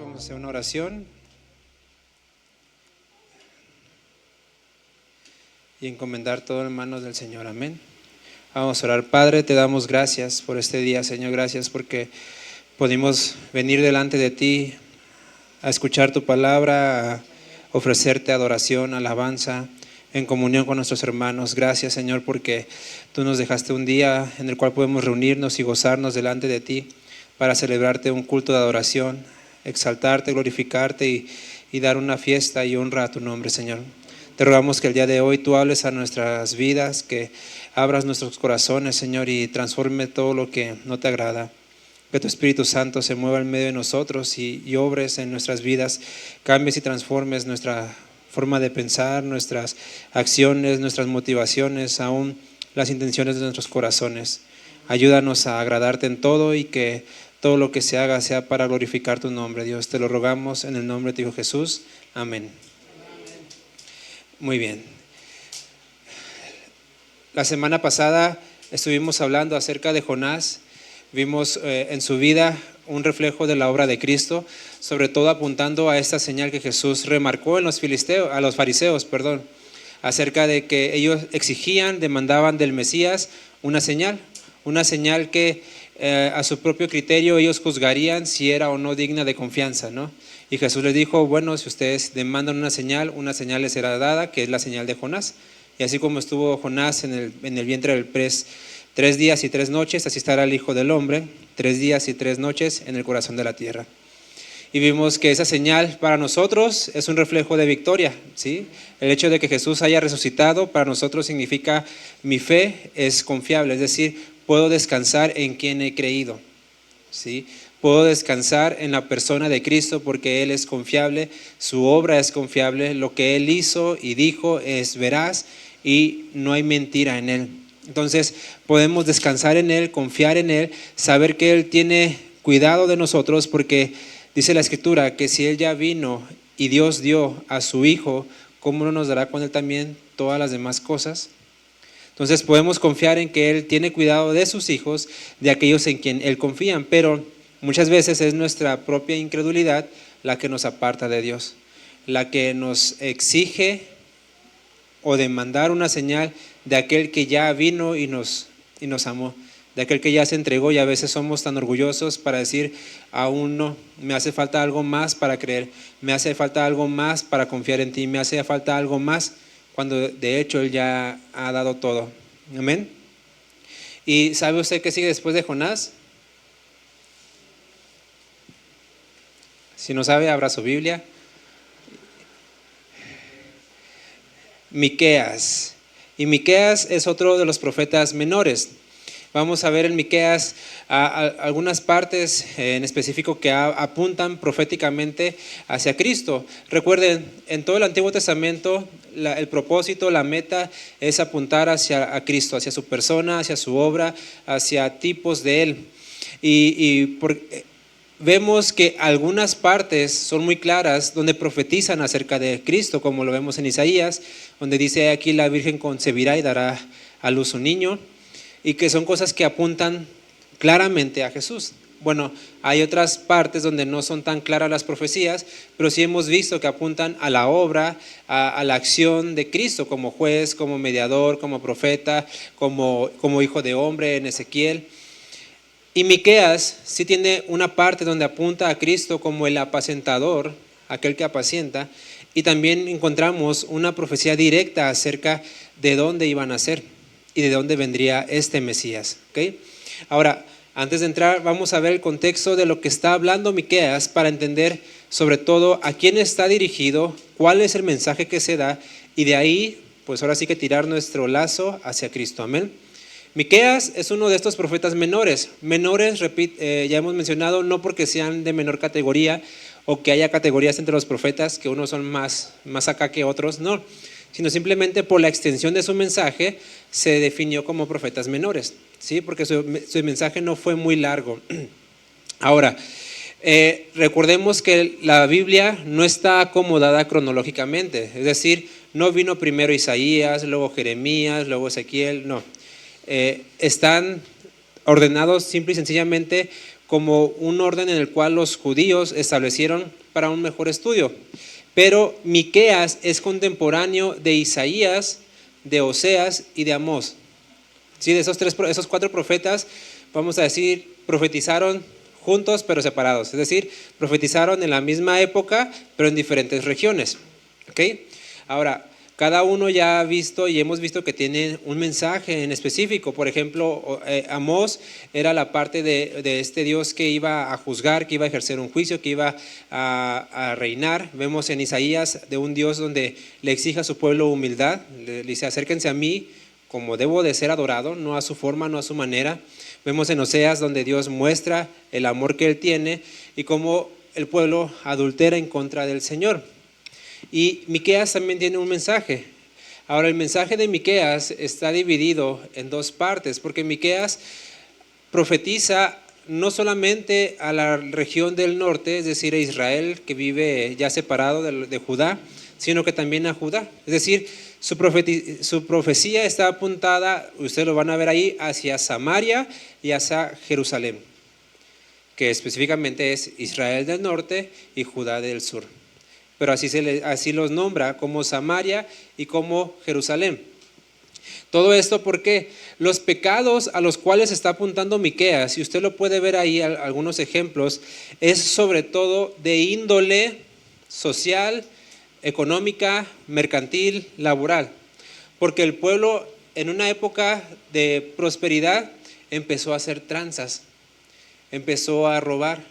Vamos a hacer una oración y encomendar todo en manos del Señor. Amén. Vamos a orar. Padre, te damos gracias por este día, Señor. Gracias porque pudimos venir delante de ti a escuchar tu palabra, a ofrecerte adoración, alabanza, en comunión con nuestros hermanos. Gracias, Señor, porque tú nos dejaste un día en el cual podemos reunirnos y gozarnos delante de ti para celebrarte un culto de adoración, exaltarte, glorificarte y dar una fiesta y honra a tu nombre, Señor. Te rogamos que el día de hoy tú hables a nuestras vidas, que abras nuestros corazones, Señor, y transforme todo lo que no te agrada. Que tu Espíritu Santo se mueva en medio de nosotros y obres en nuestras vidas, cambies y transformes nuestra forma de pensar, nuestras acciones, nuestras motivaciones, aún las intenciones de nuestros corazones. Ayúdanos a agradarte en todo y que todo lo que se haga sea para glorificar tu nombre, Dios. Te lo rogamos en el nombre de tu Hijo Jesús. Amén. Muy bien. La semana pasada estuvimos hablando acerca de Jonás. Vimos en su vida un reflejo de la obra de Cristo, sobre todo apuntando a esta señal que Jesús remarcó en a los fariseos, acerca de que ellos exigían, demandaban del Mesías una señal que a su propio criterio ellos juzgarían si era o no digna de confianza, ¿no? Y Jesús les dijo, bueno, si ustedes demandan una señal les será dada, que es la señal de Jonás. Y así como estuvo Jonás en el vientre del pez 3 días y 3 noches, así estará el Hijo del Hombre 3 días y 3 noches en el corazón de la tierra. Y vimos que esa señal para nosotros es un reflejo de victoria, ¿sí? El hecho de que Jesús haya resucitado para nosotros significa mi fe es confiable, es decir, puedo descansar en quien he creído, ¿sí? Puedo descansar en la persona de Cristo porque Él es confiable, su obra es confiable, lo que Él hizo y dijo es veraz y no hay mentira en Él. Entonces podemos descansar en Él, confiar en Él, saber que Él tiene cuidado de nosotros porque dice la Escritura que si Él ya vino y Dios dio a su Hijo, ¿cómo no nos dará con Él también todas las demás cosas? Entonces podemos confiar en que Él tiene cuidado de sus hijos, de aquellos en quien Él confía, pero muchas veces es nuestra propia incredulidad la que nos aparta de Dios, la que nos exige o demandar una señal de aquel que ya vino y nos amó, de aquel que ya se entregó, y a veces somos tan orgullosos para decir, aún no, me hace falta algo más para creer, me hace falta algo más para confiar en ti, me hace falta algo más, cuando de hecho Él ya ha dado todo. Amén. ¿Y sabe usted qué sigue después de Jonás? Si no sabe, abra su Biblia. Miqueas. Y Miqueas es otro de los profetas menores. Vamos a ver en Miqueas algunas partes en específico que apuntan proféticamente hacia Cristo. Recuerden, en todo el Antiguo Testamento el propósito, la meta es apuntar hacia a Cristo, hacia su persona, hacia su obra, hacia tipos de Él. Vemos que algunas partes son muy claras donde profetizan acerca de Cristo, como lo vemos en Isaías, donde dice aquí la Virgen concebirá y dará a luz un niño, y que son cosas que apuntan claramente a Jesús. Bueno, hay otras partes donde no son tan claras las profecías, pero sí hemos visto que apuntan a la obra, a la acción de Cristo como juez, como mediador, como profeta, como hijo de hombre en Ezequiel. Y Miqueas sí tiene una parte donde apunta a Cristo como el apacentador, aquel que apacienta, y también encontramos una profecía directa acerca de dónde iban a ser y de dónde vendría este Mesías. ¿Okay? Ahora, antes de entrar, vamos a ver el contexto de lo que está hablando Miqueas para entender sobre todo a quién está dirigido, cuál es el mensaje que se da, y de ahí, pues ahora sí que tirar nuestro lazo hacia Cristo. Amén. Miqueas es uno de estos profetas menores. Menores, ya hemos mencionado, no porque sean de menor categoría o que haya categorías entre los profetas, que unos son más acá que otros, no, sino simplemente por la extensión de su mensaje se definió como profetas menores, ¿sí? Porque su mensaje no fue muy largo. Ahora, recordemos que la Biblia no está acomodada cronológicamente, es decir, no vino primero Isaías, luego Jeremías, luego Ezequiel, no. Están ordenados simple y sencillamente como un orden en el cual los judíos establecieron para un mejor estudio. Pero Miqueas es contemporáneo de Isaías, de Oseas y de Amós. ¿Sí? De esos cuatro profetas, vamos a decir, profetizaron juntos pero separados. Es decir, profetizaron en la misma época pero en diferentes regiones. ¿Okay? Ahora, cada uno ya ha visto y hemos visto que tiene un mensaje en específico. Por ejemplo, Amós era la parte de este Dios que iba a juzgar, que iba a ejercer un juicio, que iba a reinar. Vemos en Isaías de un Dios donde le exige a su pueblo humildad. Le dice, acérquense a mí como debo de ser adorado, no a su forma, no a su manera. Vemos en Oseas donde Dios muestra el amor que Él tiene y cómo el pueblo adultera en contra del Señor. Y Miqueas también tiene un mensaje. Ahora, el mensaje de Miqueas está dividido en dos partes, porque Miqueas profetiza no solamente a la región del norte, es decir, a Israel, que vive ya separado de Judá, sino que también a Judá. Es decir, su profecía está apuntada, ustedes lo van a ver ahí, hacia Samaria y hacia Jerusalén, que específicamente es Israel del norte y Judá del sur. Pero así los nombra como Samaria y como Jerusalén. Todo esto porque los pecados a los cuales está apuntando Miqueas, y usted lo puede ver ahí algunos ejemplos, es sobre todo de índole social, económica, mercantil, laboral. Porque el pueblo en una época de prosperidad empezó a hacer tranzas, empezó a robar,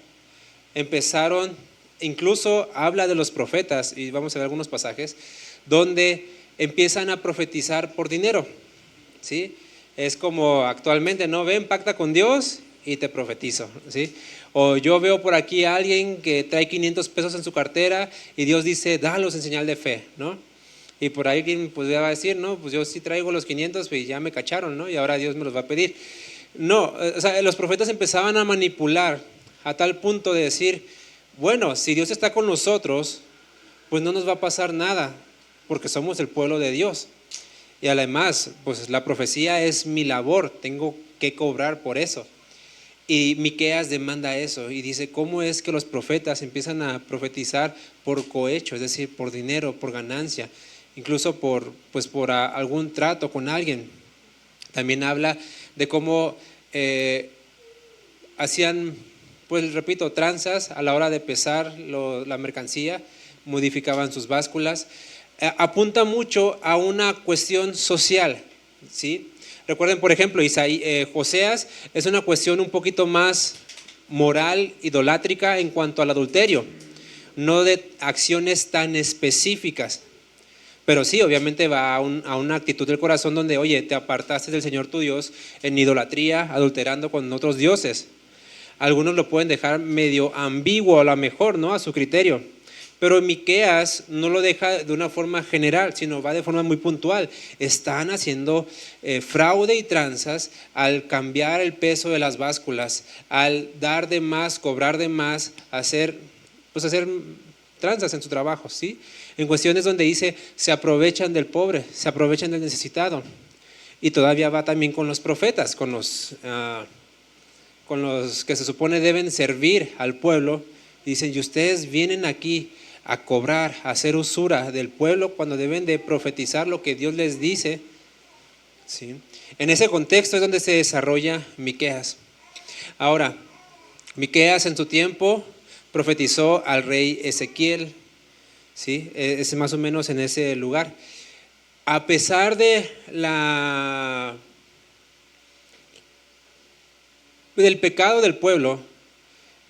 incluso habla de los profetas, y vamos a ver algunos pasajes, donde empiezan a profetizar por dinero, ¿sí? Es como actualmente, ¿no? Ven, pacta con Dios y te profetizo, ¿sí? O yo veo por aquí a alguien que trae 500 pesos en su cartera y Dios dice, dálos en señal de fe, ¿no? Y por ahí alguien pues va a decir, no, pues yo sí traigo los 500 y ya me cacharon, ¿no? Y ahora Dios me los va a pedir. No, o sea, los profetas empezaban a manipular a tal punto de decir, bueno, si Dios está con nosotros, pues no nos va a pasar nada, porque somos el pueblo de Dios. Y además, pues la profecía es mi labor, tengo que cobrar por eso. Y Miqueas demanda eso y dice, ¿cómo es que los profetas empiezan a profetizar por cohecho, es decir, por dinero, por ganancia, incluso por algún trato con alguien? También habla de cómo hacían, pues repito, tranzas a la hora de pesar la mercancía, modificaban sus básculas. Apunta mucho a una cuestión social, ¿sí? Recuerden, por ejemplo, Oseas es una cuestión un poquito más moral, idolátrica en cuanto al adulterio, no de acciones tan específicas. Pero sí, obviamente va a una actitud del corazón donde, oye, te apartaste del Señor tu Dios en idolatría, adulterando con otros dioses. Algunos lo pueden dejar medio ambiguo a lo mejor, ¿no? A su criterio. Pero Miqueas no lo deja de una forma general, sino va de forma muy puntual. Están haciendo fraude y tranzas al cambiar el peso de las básculas, al dar de más, cobrar de más, hacer tranzas en su trabajo, ¿sí? En cuestiones donde dice, se aprovechan del pobre, se aprovechan del necesitado. Y todavía va también con los profetas, con los que se supone deben servir al pueblo. Dicen, y ustedes vienen aquí a cobrar, a hacer usura del pueblo cuando deben de profetizar lo que Dios les dice, ¿sí? En ese contexto es donde se desarrolla Miqueas. Ahora, Miqueas en su tiempo profetizó al rey Ezequiel, ¿sí? Es más o menos en ese lugar. A pesar de del pecado del pueblo,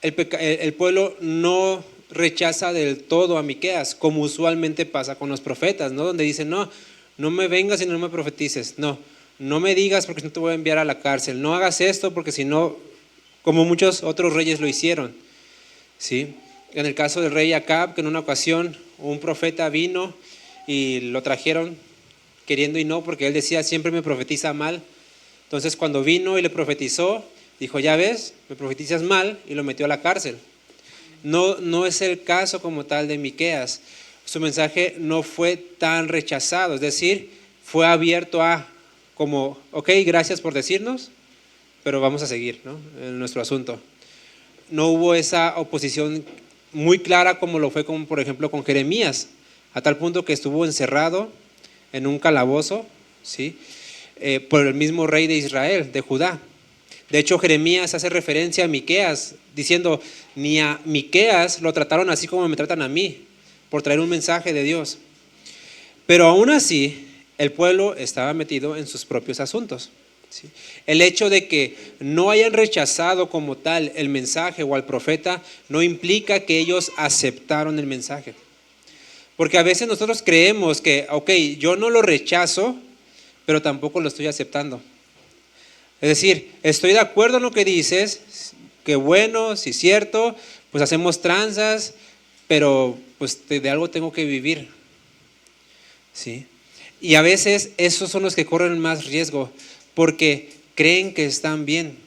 el pueblo no rechaza del todo a Miqueas, como usualmente pasa con los profetas, ¿no? Donde dicen, no, no me vengas y no me profetices, no me digas porque si no te voy a enviar a la cárcel, no hagas esto porque si no, como muchos otros reyes lo hicieron, ¿sí? En el caso del rey Acab, que en una ocasión un profeta vino y lo trajeron queriendo y no, porque él decía, siempre me profetiza mal. Entonces cuando vino y le profetizó, dijo, ya ves, me profetizas mal, y lo metió a la cárcel. No es el caso como tal de Miqueas. Su mensaje no fue tan rechazado, es decir, fue abierto a como, ok, gracias por decirnos, pero vamos a seguir, ¿no?, en nuestro asunto. No hubo esa oposición muy clara como lo fue por ejemplo con Jeremías, a tal punto que estuvo encerrado en un calabozo, ¿sí? Por el mismo rey de Israel, de Judá. De hecho, Jeremías hace referencia a Miqueas, diciendo, ni a Miqueas lo trataron así como me tratan a mí, por traer un mensaje de Dios. Pero aún así, el pueblo estaba metido en sus propios asuntos, ¿sí? El hecho de que no hayan rechazado como tal el mensaje o al profeta no implica que ellos aceptaron el mensaje. Porque a veces nosotros creemos que, ok, yo no lo rechazo, pero tampoco lo estoy aceptando. Es decir, estoy de acuerdo en lo que dices, que bueno, sí es cierto, pues hacemos tranzas, pero pues de algo tengo que vivir, ¿sí? Y a veces esos son los que corren más riesgo, porque creen que están bien,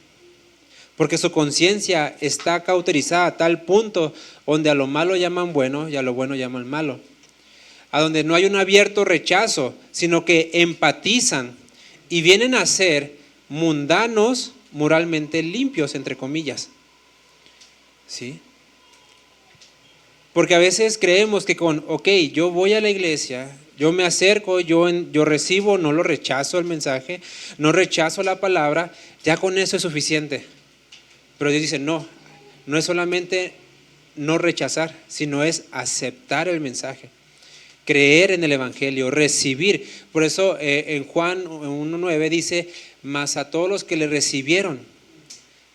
porque su conciencia está cauterizada a tal punto donde a lo malo llaman bueno y a lo bueno llaman malo. A donde no hay un abierto rechazo, sino que empatizan y vienen a ser mundanos moralmente limpios, entre comillas, ¿sí? Porque a veces creemos que ok, yo voy a la iglesia, yo me acerco, yo recibo, no lo rechazo el mensaje, no rechazo la palabra, ya con eso es suficiente. Pero Dios dice, no es solamente no rechazar, sino es aceptar el mensaje, creer en el evangelio, recibir. Por eso en Juan 1:9 dice, mas a todos los que le recibieron,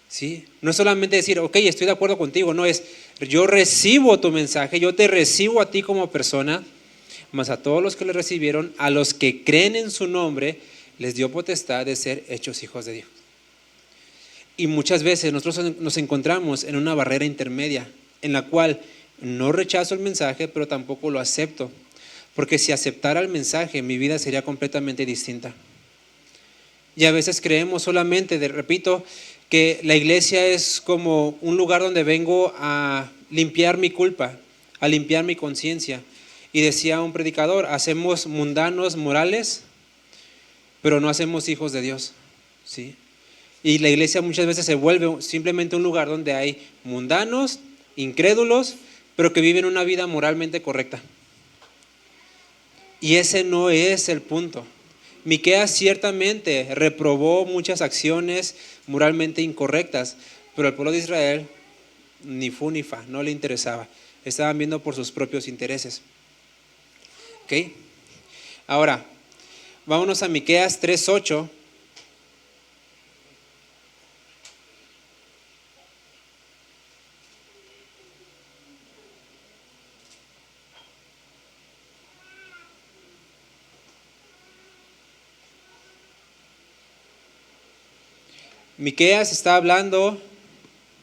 ¿sí? No es solamente decir, ok, estoy de acuerdo contigo, no es, yo recibo tu mensaje, yo te recibo a ti como persona, mas a todos los que le recibieron, a los que creen en su nombre, les dio potestad de ser hechos hijos de Dios. Y muchas veces nosotros nos encontramos en una barrera intermedia, en la cual no rechazo el mensaje, pero tampoco lo acepto. Porque si aceptara el mensaje, mi vida sería completamente distinta. Y a veces creemos solamente, repito, que la iglesia es como un lugar donde vengo a limpiar mi culpa, a limpiar mi conciencia. Y decía un predicador, hacemos mundanos morales, pero no hacemos hijos de Dios, ¿sí? Y la iglesia muchas veces se vuelve simplemente un lugar donde hay mundanos, incrédulos, pero que viven una vida moralmente correcta. Y ese no es el punto. Miqueas ciertamente reprobó muchas acciones moralmente incorrectas, pero al pueblo de Israel ni fu ni fa, no le interesaba. Estaban viendo por sus propios intereses. ¿Ok? Ahora, vámonos a Miqueas 3:8. Miqueas está hablando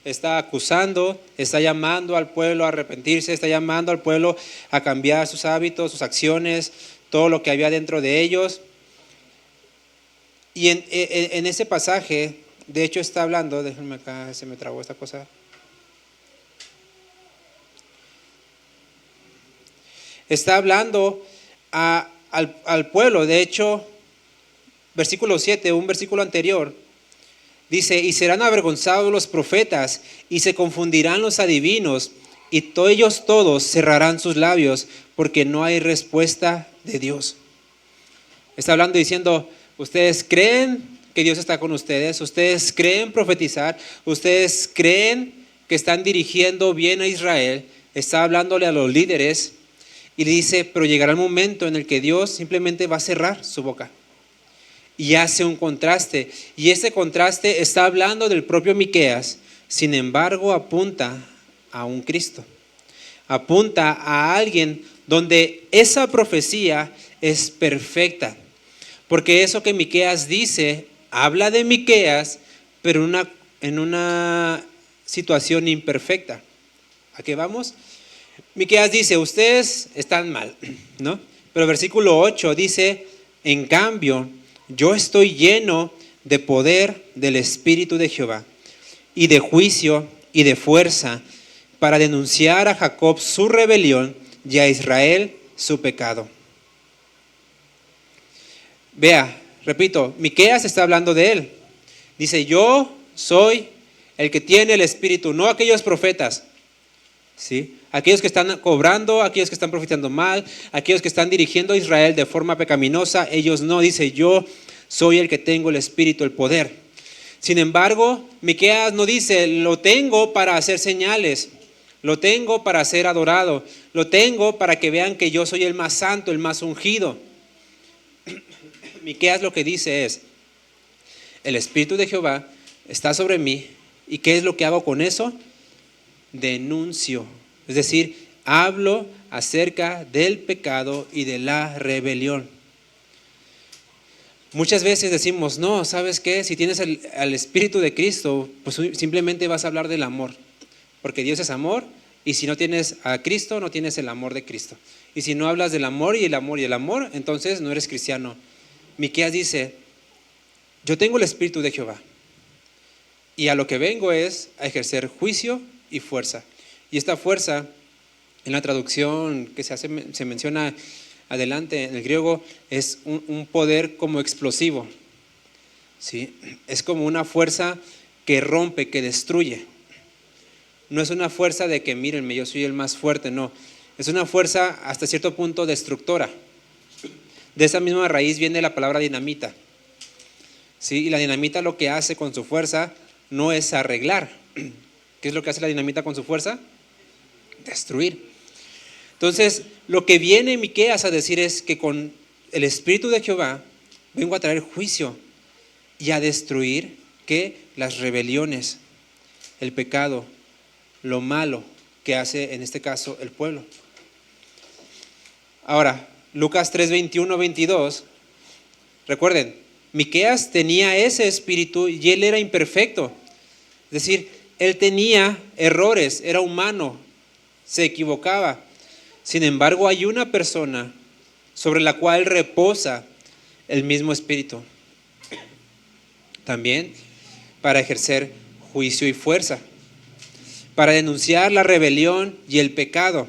está acusando, está llamando al pueblo a arrepentirse, está llamando al pueblo a cambiar sus hábitos, sus acciones, todo lo que había dentro de ellos. Y en ese pasaje, de hecho está hablando, déjenme acá, se me trabó esta cosa. Está hablando al pueblo. De hecho, versículo 7, un versículo anterior, dice: y serán avergonzados los profetas, y se confundirán los adivinos, y ellos todos cerrarán sus labios, porque no hay respuesta de Dios. Está hablando diciendo: ustedes creen que Dios está con ustedes, ustedes creen profetizar, ustedes creen que están dirigiendo bien a Israel. Está hablándole a los líderes y le dice: pero llegará el momento en el que Dios simplemente va a cerrar su boca. Y hace un contraste, y ese contraste está hablando del propio Miqueas. Sin embargo, apunta a un Cristo, apunta a alguien donde esa profecía es perfecta, porque eso que Miqueas dice habla de Miqueas, pero en una situación imperfecta. ¿A qué vamos? Miqueas dice: ustedes están mal, ¿no? Pero versículo 8 dice: en cambio, yo estoy lleno de poder del Espíritu de Jehová, y de juicio y de fuerza, para denunciar a Jacob su rebelión y a Israel su pecado. Vea, repito, Miqueas está hablando de él. Dice: yo soy el que tiene el Espíritu, no aquellos profetas, ¿sí? Aquellos que están cobrando, aquellos que están profetizando mal, aquellos que están dirigiendo a Israel de forma pecaminosa, ellos no. Dice: yo soy el que tengo el Espíritu, el poder. Sin embargo, Miqueas no dice: lo tengo para hacer señales, lo tengo para ser adorado, lo tengo para que vean que yo soy el más santo, el más ungido. Miqueas lo que dice es: el Espíritu de Jehová está sobre mí. ¿Y qué es lo que hago con eso? Denuncio. Es decir, hablo acerca del pecado y de la rebelión. Muchas veces decimos: no, ¿sabes qué? Si tienes al Espíritu de Cristo, pues simplemente vas a hablar del amor, porque Dios es amor, y si no tienes a Cristo, no tienes el amor de Cristo. Y si no hablas del amor y el amor y el amor, entonces no eres cristiano. Miqueas dice: yo tengo el Espíritu de Jehová, y a lo que vengo es a ejercer juicio y fuerza. Y esta fuerza, en la traducción que se menciona adelante en el griego, es un poder como explosivo, ¿sí? Es como una fuerza que rompe, que destruye. No es una fuerza de que mírenme, yo soy el más fuerte, no. Es una fuerza hasta cierto punto destructora. De esa misma raíz viene la palabra dinamita, ¿sí? Y la dinamita lo que hace con su fuerza no es arreglar. ¿Qué es lo que hace la dinamita con su fuerza? Destruir. Entonces, lo que viene Miqueas a decir es que con el Espíritu de Jehová vengo a traer juicio y a destruir que las rebeliones, el pecado, lo malo que hace en este caso el pueblo. Ahora, Lucas 3, 21, 22, recuerden, Miqueas tenía ese espíritu y él era imperfecto. Es decir, él tenía errores, era humano, se equivocaba. Sin embargo, hay una persona sobre la cual reposa el mismo Espíritu, también para ejercer juicio y fuerza, para denunciar la rebelión y el pecado.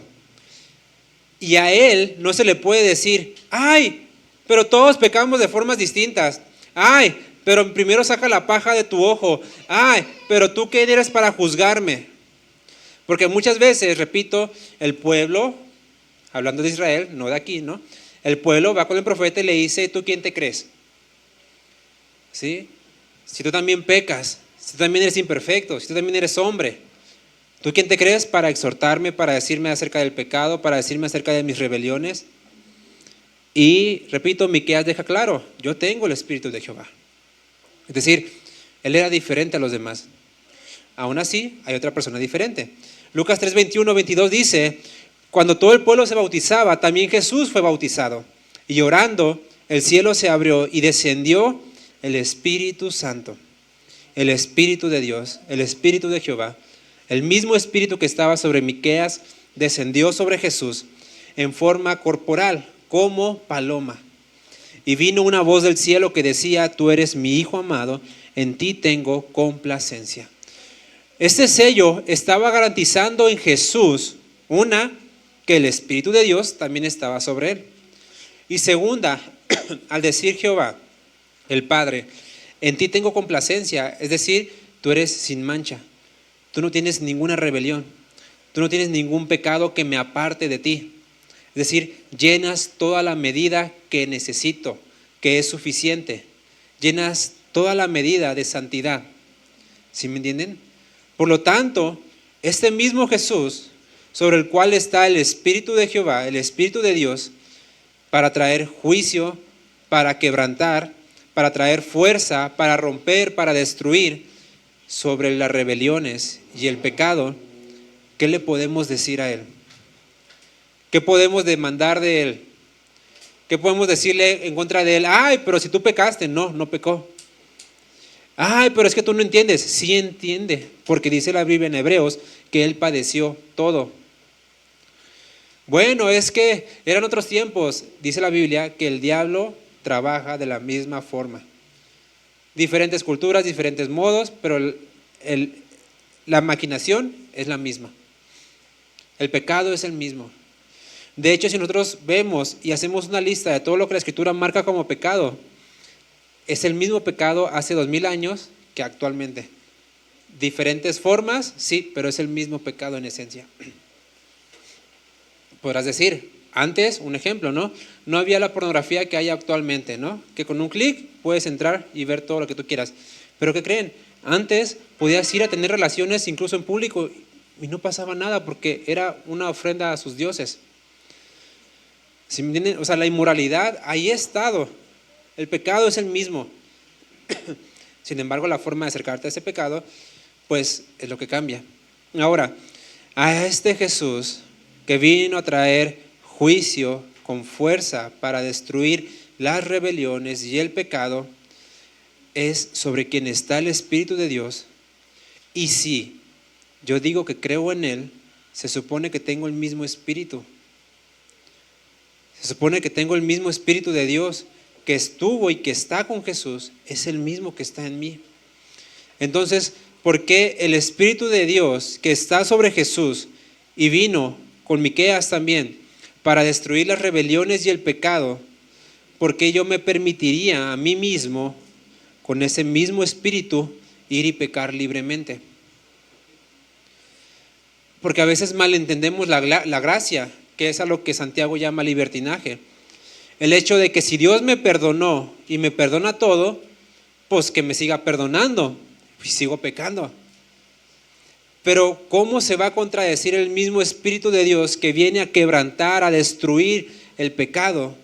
Y a él no se le puede decir: ay, pero todos pecamos de formas distintas. Ay, pero primero saca la paja de tu ojo. Ay, pero tú ¿qué eres para juzgarme? Porque muchas veces, repito, el pueblo, hablando de Israel, no de aquí, ¿no? El pueblo va con el profeta y le dice: ¿tú quién te crees? ¿Sí? Si tú también pecas, si tú también eres imperfecto, si tú también eres hombre, ¿tú quién te crees para exhortarme, para decirme acerca del pecado, para decirme acerca de mis rebeliones? Y repito, Miqueas deja claro: yo tengo el Espíritu de Jehová. Es decir, él era diferente a los demás. Aún así, hay otra persona diferente. Lucas 3, 21, 22 dice: cuando todo el pueblo se bautizaba, también Jesús fue bautizado. Y orando, el cielo se abrió y descendió el Espíritu Santo, el Espíritu de Dios, el Espíritu de Jehová, El mismo espíritu que estaba sobre Miqueas descendió sobre Jesús en forma corporal, como paloma. Y vino una voz del cielo que decía: tú eres mi Hijo amado, en ti tengo complacencia. Este sello estaba garantizando en Jesús, una, que el Espíritu de Dios también estaba sobre él. Y segunda, al decir Jehová, el Padre, en ti tengo complacencia, es decir, tú eres sin mancha, tú no tienes ninguna rebelión, tú no tienes ningún pecado que me aparte de ti. Es decir, llenas toda la medida que necesito, que es suficiente. Llenas toda la medida de santidad. ¿Sí me entienden? Por lo tanto, este mismo Jesús, sobre el cual está el Espíritu de Jehová, el Espíritu de Dios, para traer juicio, para quebrantar, para traer fuerza, para romper, para destruir sobre las rebeliones y el pecado, ¿qué le podemos decir a él? ¿Qué podemos demandar de él? ¿Qué podemos decirle en contra de él? Ay, pero si tú pecaste. No, no pecó. Ay, pero es que tú no entiendes. Sí entiende, porque dice la Biblia en Hebreos que él padeció todo. Bueno, es que eran otros tiempos. Dice la Biblia que el diablo trabaja de la misma forma. Diferentes culturas, diferentes modos, pero la maquinación es la misma. El pecado es el mismo. De hecho, si nosotros vemos y hacemos una lista de todo lo que la Escritura marca como pecado, es el mismo pecado hace 2000 años que actualmente. Diferentes formas, sí, pero es el mismo pecado en esencia. Podrás decir, antes, un ejemplo, ¿no? No había la pornografía que hay actualmente, ¿no? Que con un clic puedes entrar y ver todo lo que tú quieras. Pero ¿qué creen? Antes podías ir a tener relaciones incluso en público y no pasaba nada porque era una ofrenda a sus dioses. ¿Sí me entienden? O sea, la inmoralidad ahí ha estado. El pecado es el mismo. Sin embargo, la forma de acercarte a ese pecado, pues es lo que cambia. Ahora, a este Jesús que vino a traer juicio con fuerza para destruir las rebeliones y el pecado, es sobre quien está el Espíritu de Dios. Y si yo digo que creo en Él, se supone que tengo el mismo Espíritu. Se supone que tengo el mismo Espíritu de Dios que estuvo y que está con Jesús, es el mismo que está en mí. Entonces, ¿por qué el Espíritu de Dios que está sobre Jesús y vino con Miqueas también para destruir las rebeliones y el pecado, por qué yo me permitiría a mí mismo con ese mismo Espíritu ir y pecar libremente? Porque a veces malentendemos la gracia, que es a lo que Santiago llama libertinaje. El hecho de que si Dios me perdonó y me perdona todo, pues que me siga perdonando y sigo pecando. Pero ¿cómo se va a contradecir el mismo Espíritu de Dios que viene a quebrantar, a destruir el pecado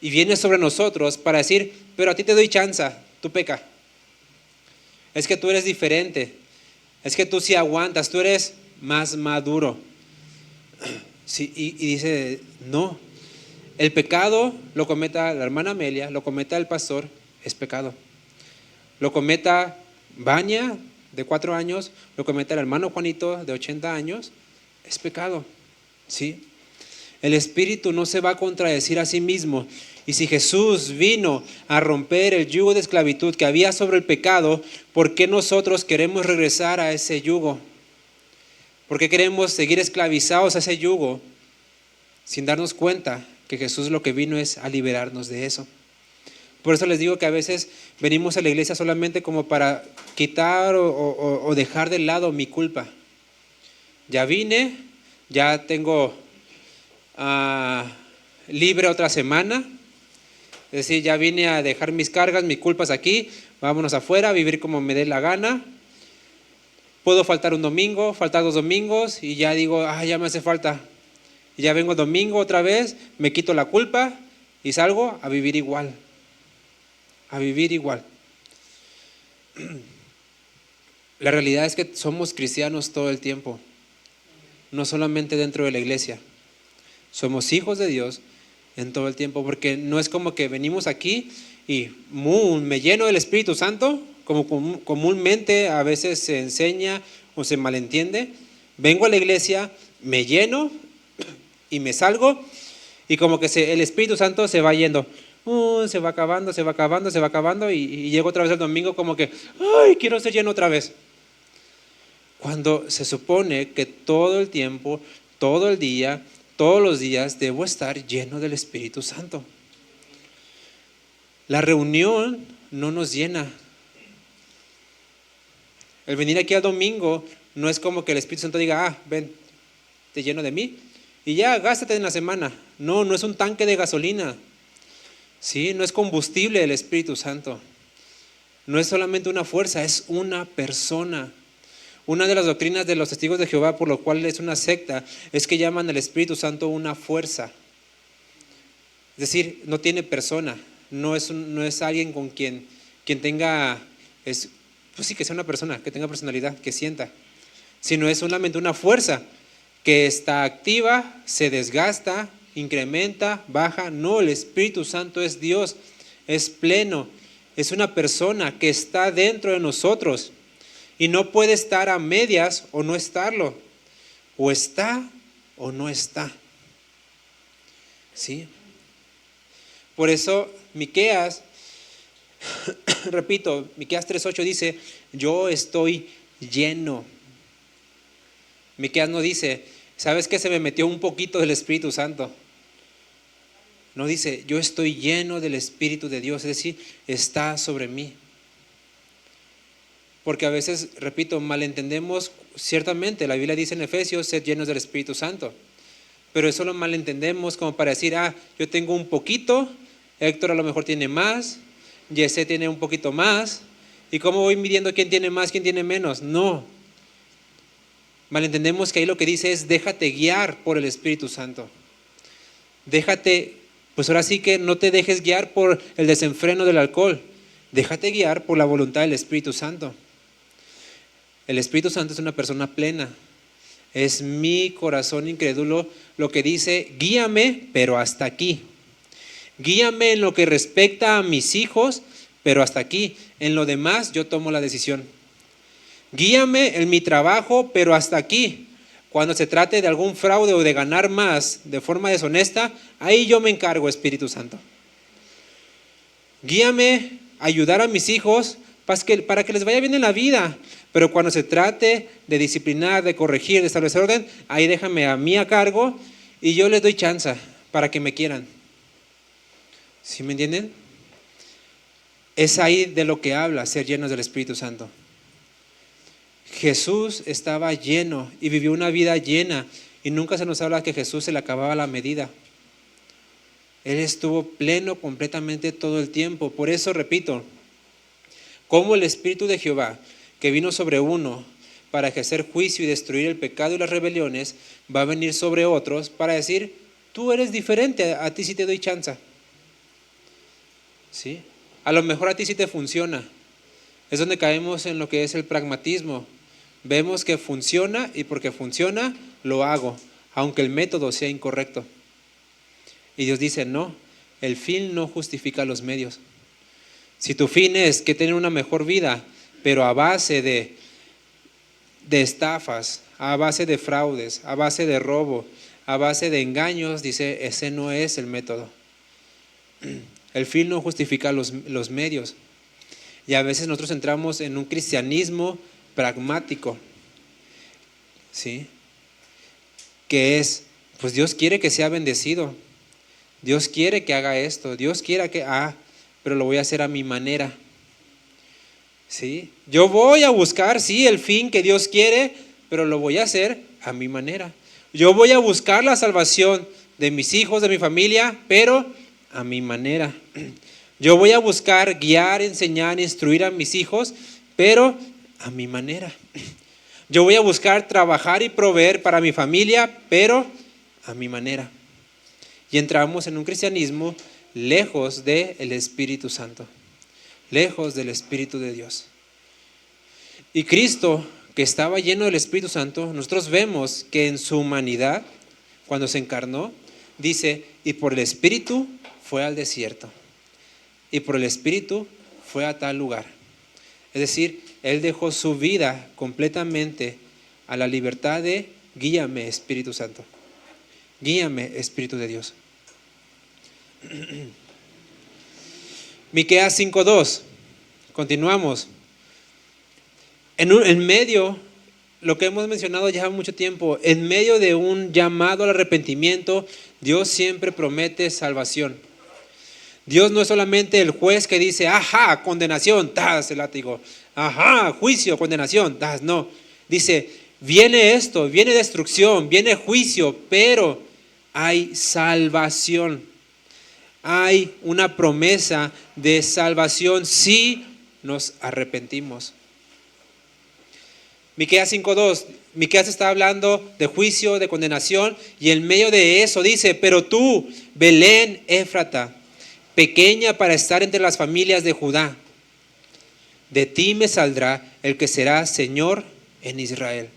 y viene sobre nosotros para decir, pero a ti te doy chance, tú peca? Es que tú eres diferente, es que tú sí aguantas, tú eres más maduro. Sí, y dice, no, el pecado lo cometa la hermana Amelia, lo cometa el pastor, es pecado. Lo cometa Baña, de 4 años, lo cometa el hermano Juanito, de 80 años, es pecado. ¿Sí? El Espíritu no se va a contradecir a sí mismo. Y si Jesús vino a romper el yugo de esclavitud que había sobre el pecado, ¿por qué nosotros queremos regresar a ese yugo? ¿Por qué queremos seguir esclavizados a ese yugo sin darnos cuenta que Jesús lo que vino es a liberarnos de eso? Por eso les digo que a veces venimos a la iglesia solamente como para quitar o dejar de lado mi culpa. Ya vine, ya tengo libre otra semana. Es decir, ya vine a dejar mis cargas, mis culpas aquí. Vámonos afuera a vivir como me dé la gana. Puedo faltar un domingo, faltar 2 domingos y ya digo, ya me hace falta. Y ya vengo el domingo otra vez, me quito la culpa y salgo a vivir igual. A vivir igual. La realidad es que somos cristianos todo el tiempo, no solamente dentro de la iglesia. Somos hijos de Dios en todo el tiempo, porque no es como que venimos aquí y me lleno del Espíritu Santo, como comúnmente a veces se enseña o se malentiende, vengo a la iglesia, me lleno y me salgo y como que el Espíritu Santo se va yendo. Se va acabando, se va acabando, se va acabando y llego otra vez el domingo como que, ¡ay, quiero ser lleno otra vez! Cuando se supone que todo el tiempo, todo el día, todos los días debo estar lleno del Espíritu Santo. La reunión no nos llena. El venir aquí al domingo no es como que el Espíritu Santo diga, ven, te lleno de mí y ya, gástate en la semana. No, no es un tanque de gasolina. ¿Sí? No es combustible el Espíritu Santo. No es solamente una fuerza, es una persona. Una de las doctrinas de los testigos de Jehová, por lo cual es una secta, es que llaman al Espíritu Santo una fuerza. Es decir, no tiene persona, no es alguien con quien tenga, pues sí, que sea una persona, que tenga personalidad, que sienta, sino es solamente una fuerza que está activa, se desgasta, incrementa, baja. No, el Espíritu Santo es Dios, es pleno, es una persona que está dentro de nosotros y no puede estar a medias o no estarlo, o está o no está. ¿Sí? Por eso Miqueas, repito, Miqueas 3:8 dice, yo estoy lleno. Miqueas no dice, ¿sabes qué? Se me metió un poquito del Espíritu Santo. No dice, yo estoy lleno del Espíritu de Dios, es decir, está sobre mí. Porque a veces, repito, malentendemos, ciertamente, la Biblia dice en Efesios, sed llenos del Espíritu Santo. Pero eso lo malentendemos como para decir, yo tengo un poquito, Héctor a lo mejor tiene más, Jesse tiene un poquito más, ¿y cómo voy midiendo quién tiene más, quién tiene menos? No. Malentendemos que ahí lo que dice es, déjate guiar por el Espíritu Santo. Déjate, pues ahora sí que no te dejes guiar por el desenfreno del alcohol, déjate guiar por la voluntad del Espíritu Santo. El Espíritu Santo es una persona plena. Es mi corazón incrédulo lo que dice, guíame, pero hasta aquí. Guíame en lo que respecta a mis hijos, pero hasta aquí. En lo demás yo tomo la decisión. Guíame en mi trabajo, pero hasta aquí. Cuando se trate de algún fraude o de ganar más de forma deshonesta, ahí yo me encargo, Espíritu Santo. Guíame a ayudar a mis hijos para que les vaya bien en la vida. Pero cuando se trate de disciplinar, de corregir, de establecer orden, ahí déjame a mí a cargo y yo les doy chance para que me quieran. ¿Sí me entienden? Es ahí de lo que habla, ser llenos del Espíritu Santo. Jesús estaba lleno y vivió una vida llena y nunca se nos habla que Jesús se le acababa la medida. Él estuvo pleno completamente todo el tiempo. Por eso repito, como el Espíritu de Jehová que vino sobre uno para ejercer juicio y destruir el pecado y las rebeliones, va a venir sobre otros para decir, tú eres diferente, a ti sí te doy chance. ¿Sí? A lo mejor a ti sí te funciona. Es donde caemos en lo que es el pragmatismo. Vemos que funciona y porque funciona, lo hago, aunque el método sea incorrecto. Y Dios dice, no, el fin no justifica los medios. Si tu fin es que tener una mejor vida, pero a base de estafas, a base de fraudes, a base de robo, a base de engaños, dice, ese no es el método. El fin no justifica los medios. Y a veces nosotros entramos en un cristianismo pragmático, ¿sí? Que es, pues Dios quiere que sea bendecido, Dios quiere que haga esto, Dios quiere que, pero lo voy a hacer a mi manera. ¿Sí? Yo voy a buscar, sí, el fin que Dios quiere, pero lo voy a hacer a mi manera. Yo voy a buscar la salvación de mis hijos, de mi familia, pero a mi manera. Yo voy a buscar guiar, enseñar, instruir a mis hijos, pero a mi manera. Yo voy a buscar trabajar y proveer para mi familia, pero a mi manera. Y entramos en un cristianismo lejos del Espíritu Santo, lejos del Espíritu de Dios. Y Cristo, que estaba lleno del Espíritu Santo, nosotros vemos que en su humanidad, cuando se encarnó, dice, y por el Espíritu fue al desierto, y por el Espíritu fue a tal lugar. Es decir, Él dejó su vida completamente a la libertad de guíame, Espíritu Santo. Guíame, Espíritu de Dios. Miqueas 5:2. Continuamos. En medio, lo que hemos mencionado ya mucho tiempo, en medio de un llamado al arrepentimiento, Dios siempre promete salvación. Dios no es solamente el juez que dice, ajá, condenación, tas el látigo, ajá, juicio, condenación, tas, no. Dice, viene esto, viene destrucción, viene juicio, pero hay salvación. Hay una promesa de salvación si nos arrepentimos. Miqueas 5:2, Miqueas está hablando de juicio, de condenación, y en medio de eso dice, pero tú, Belén Éfrata, pequeña para estar entre las familias de Judá, de ti me saldrá el que será Señor en Israel.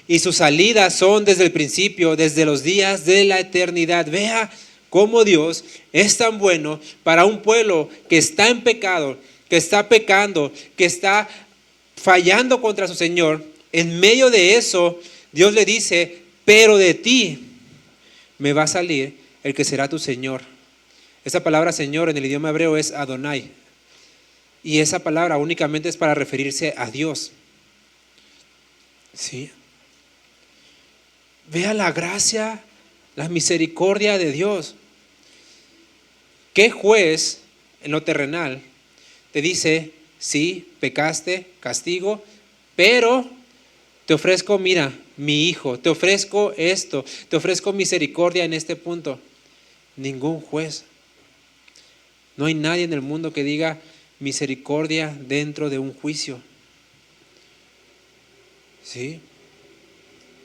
Y sus salidas son desde el principio, desde los días de la eternidad. Vea cómo Dios es tan bueno para un pueblo que está en pecado, que está pecando, que está fallando contra su Señor. En medio de eso, Dios le dice, pero de ti me va a salir el que será tu Señor. Esa palabra Señor en el idioma hebreo es Adonai. Y esa palabra únicamente es para referirse a Dios. ¿Sí? Vea la gracia, la misericordia de Dios. ¿Qué juez en lo terrenal te dice, sí, pecaste, castigo, pero te ofrezco, mira, mi hijo, te ofrezco esto, te ofrezco misericordia en este punto? Ningún juez. No hay nadie en el mundo que diga misericordia dentro de un juicio. ¿Sí?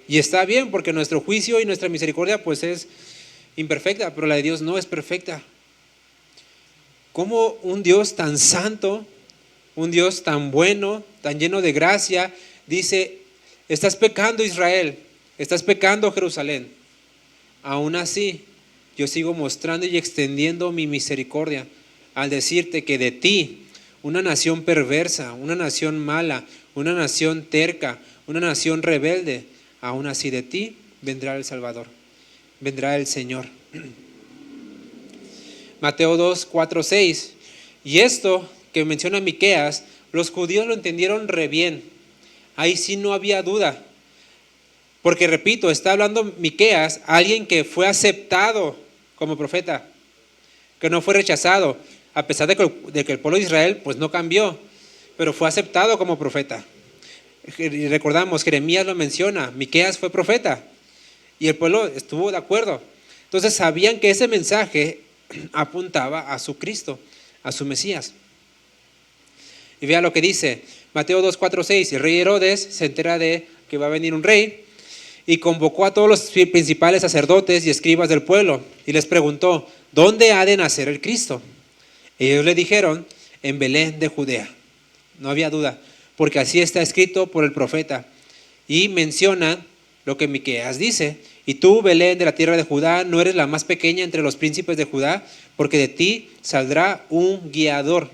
Y está bien, porque nuestro juicio y nuestra misericordia pues es imperfecta, pero la de Dios no es perfecta. ¿Cómo un Dios tan santo, un Dios tan bueno, tan lleno de gracia, dice, estás pecando Israel, estás pecando Jerusalén? Aún así, yo sigo mostrando y extendiendo mi misericordia al decirte que de ti, una nación perversa, una nación mala, una nación terca, una nación rebelde, aún así de ti vendrá el Salvador, vendrá el Señor. Mateo 2, 4, 6. Y esto que menciona Miqueas, los judíos lo entendieron re bien. Ahí sí no había duda. Porque repito, está hablando Miqueas, alguien que fue aceptado como profeta, que no fue rechazado, a pesar de que el pueblo de Israel pues no cambió, pero fue aceptado como profeta. Y recordamos, Jeremías lo menciona, Miqueas fue profeta y el pueblo estuvo de acuerdo. Entonces sabían que ese mensaje apuntaba a su Cristo, a su Mesías. Y vea lo que dice Mateo 2, 4, 6. El rey Herodes se entera de que va a venir un rey y convocó a todos los principales sacerdotes y escribas del pueblo y les preguntó, ¿dónde ha de nacer el Cristo? Ellos le dijeron, en Belén de Judea. No había duda, porque así está escrito por el profeta. Y menciona lo que Miqueas dice, y tú, Belén, de la tierra de Judá, no eres la más pequeña entre los príncipes de Judá, porque de ti saldrá un guiador.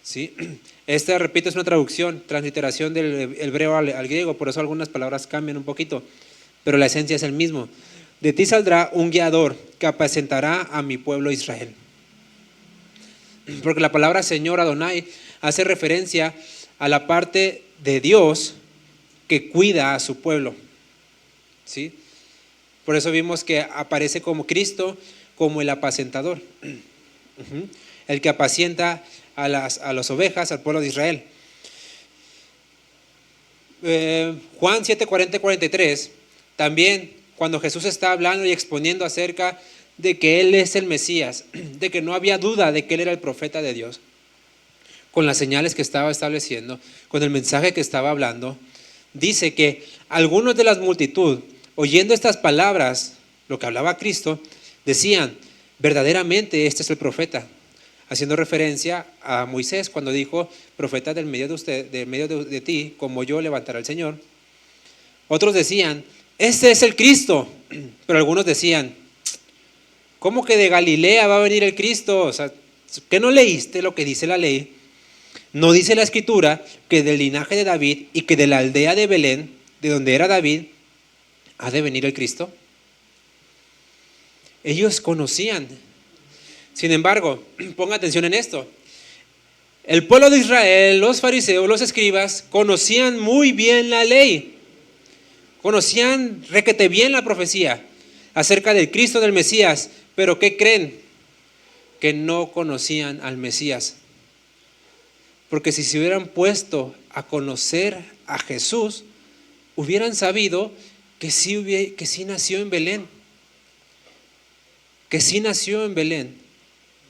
¿Sí? Esta, repito, es una traducción, transliteración del hebreo al griego, por eso algunas palabras cambian un poquito, pero la esencia es el mismo. De ti saldrá un guiador que apacentará a mi pueblo Israel. Porque la palabra Señor, Adonai, hace referencia a la parte de Dios que cuida a su pueblo. ¿Sí? Por eso vimos que aparece como Cristo, como el apacentador, el que apacienta a las ovejas, al pueblo de Israel. Juan 7, 40 y 43, también cuando Jesús está hablando y exponiendo acerca de que Él es el Mesías, de que no había duda de que Él era el profeta de Dios, con las señales que estaba estableciendo, con el mensaje que estaba hablando, dice que algunos de la multitud, oyendo estas palabras, lo que hablaba Cristo, decían, verdaderamente este es el profeta, haciendo referencia a Moisés cuando dijo, profeta del medio de usted, del medio de ti, como yo levantará el Señor. Otros decían, este es el Cristo, pero algunos decían, ¿cómo que de Galilea va a venir el Cristo? O sea, ¿qué no leíste lo que dice la ley? ¿No dice la escritura que del linaje de David y que de la aldea de Belén, de donde era David, ha de venir el Cristo? Ellos conocían. Sin embargo, ponga atención en esto. El pueblo de Israel, los fariseos, los escribas, conocían muy bien la ley. Conocían requete bien la profecía acerca del Cristo, del Mesías. Pero ¿qué creen? Que no conocían al Mesías. Porque si se hubieran puesto a conocer a Jesús, hubieran sabido que sí nació en Belén. Que sí nació en Belén,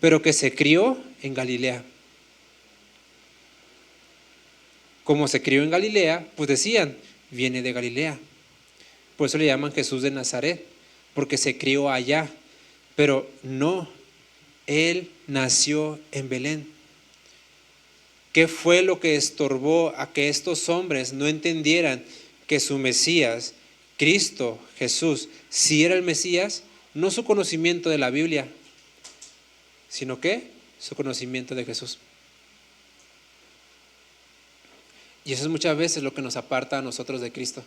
pero que se crió en Galilea. Como se crió en Galilea, pues decían, viene de Galilea. Por eso le llaman Jesús de Nazaret, porque se crió allá. Pero no, él nació en Belén. ¿Qué fue lo que estorbó a que estos hombres no entendieran que su Mesías, Cristo, Jesús, sí era el Mesías? No su conocimiento de la Biblia, sino que su conocimiento de Jesús. Y eso es muchas veces lo que nos aparta a nosotros de Cristo.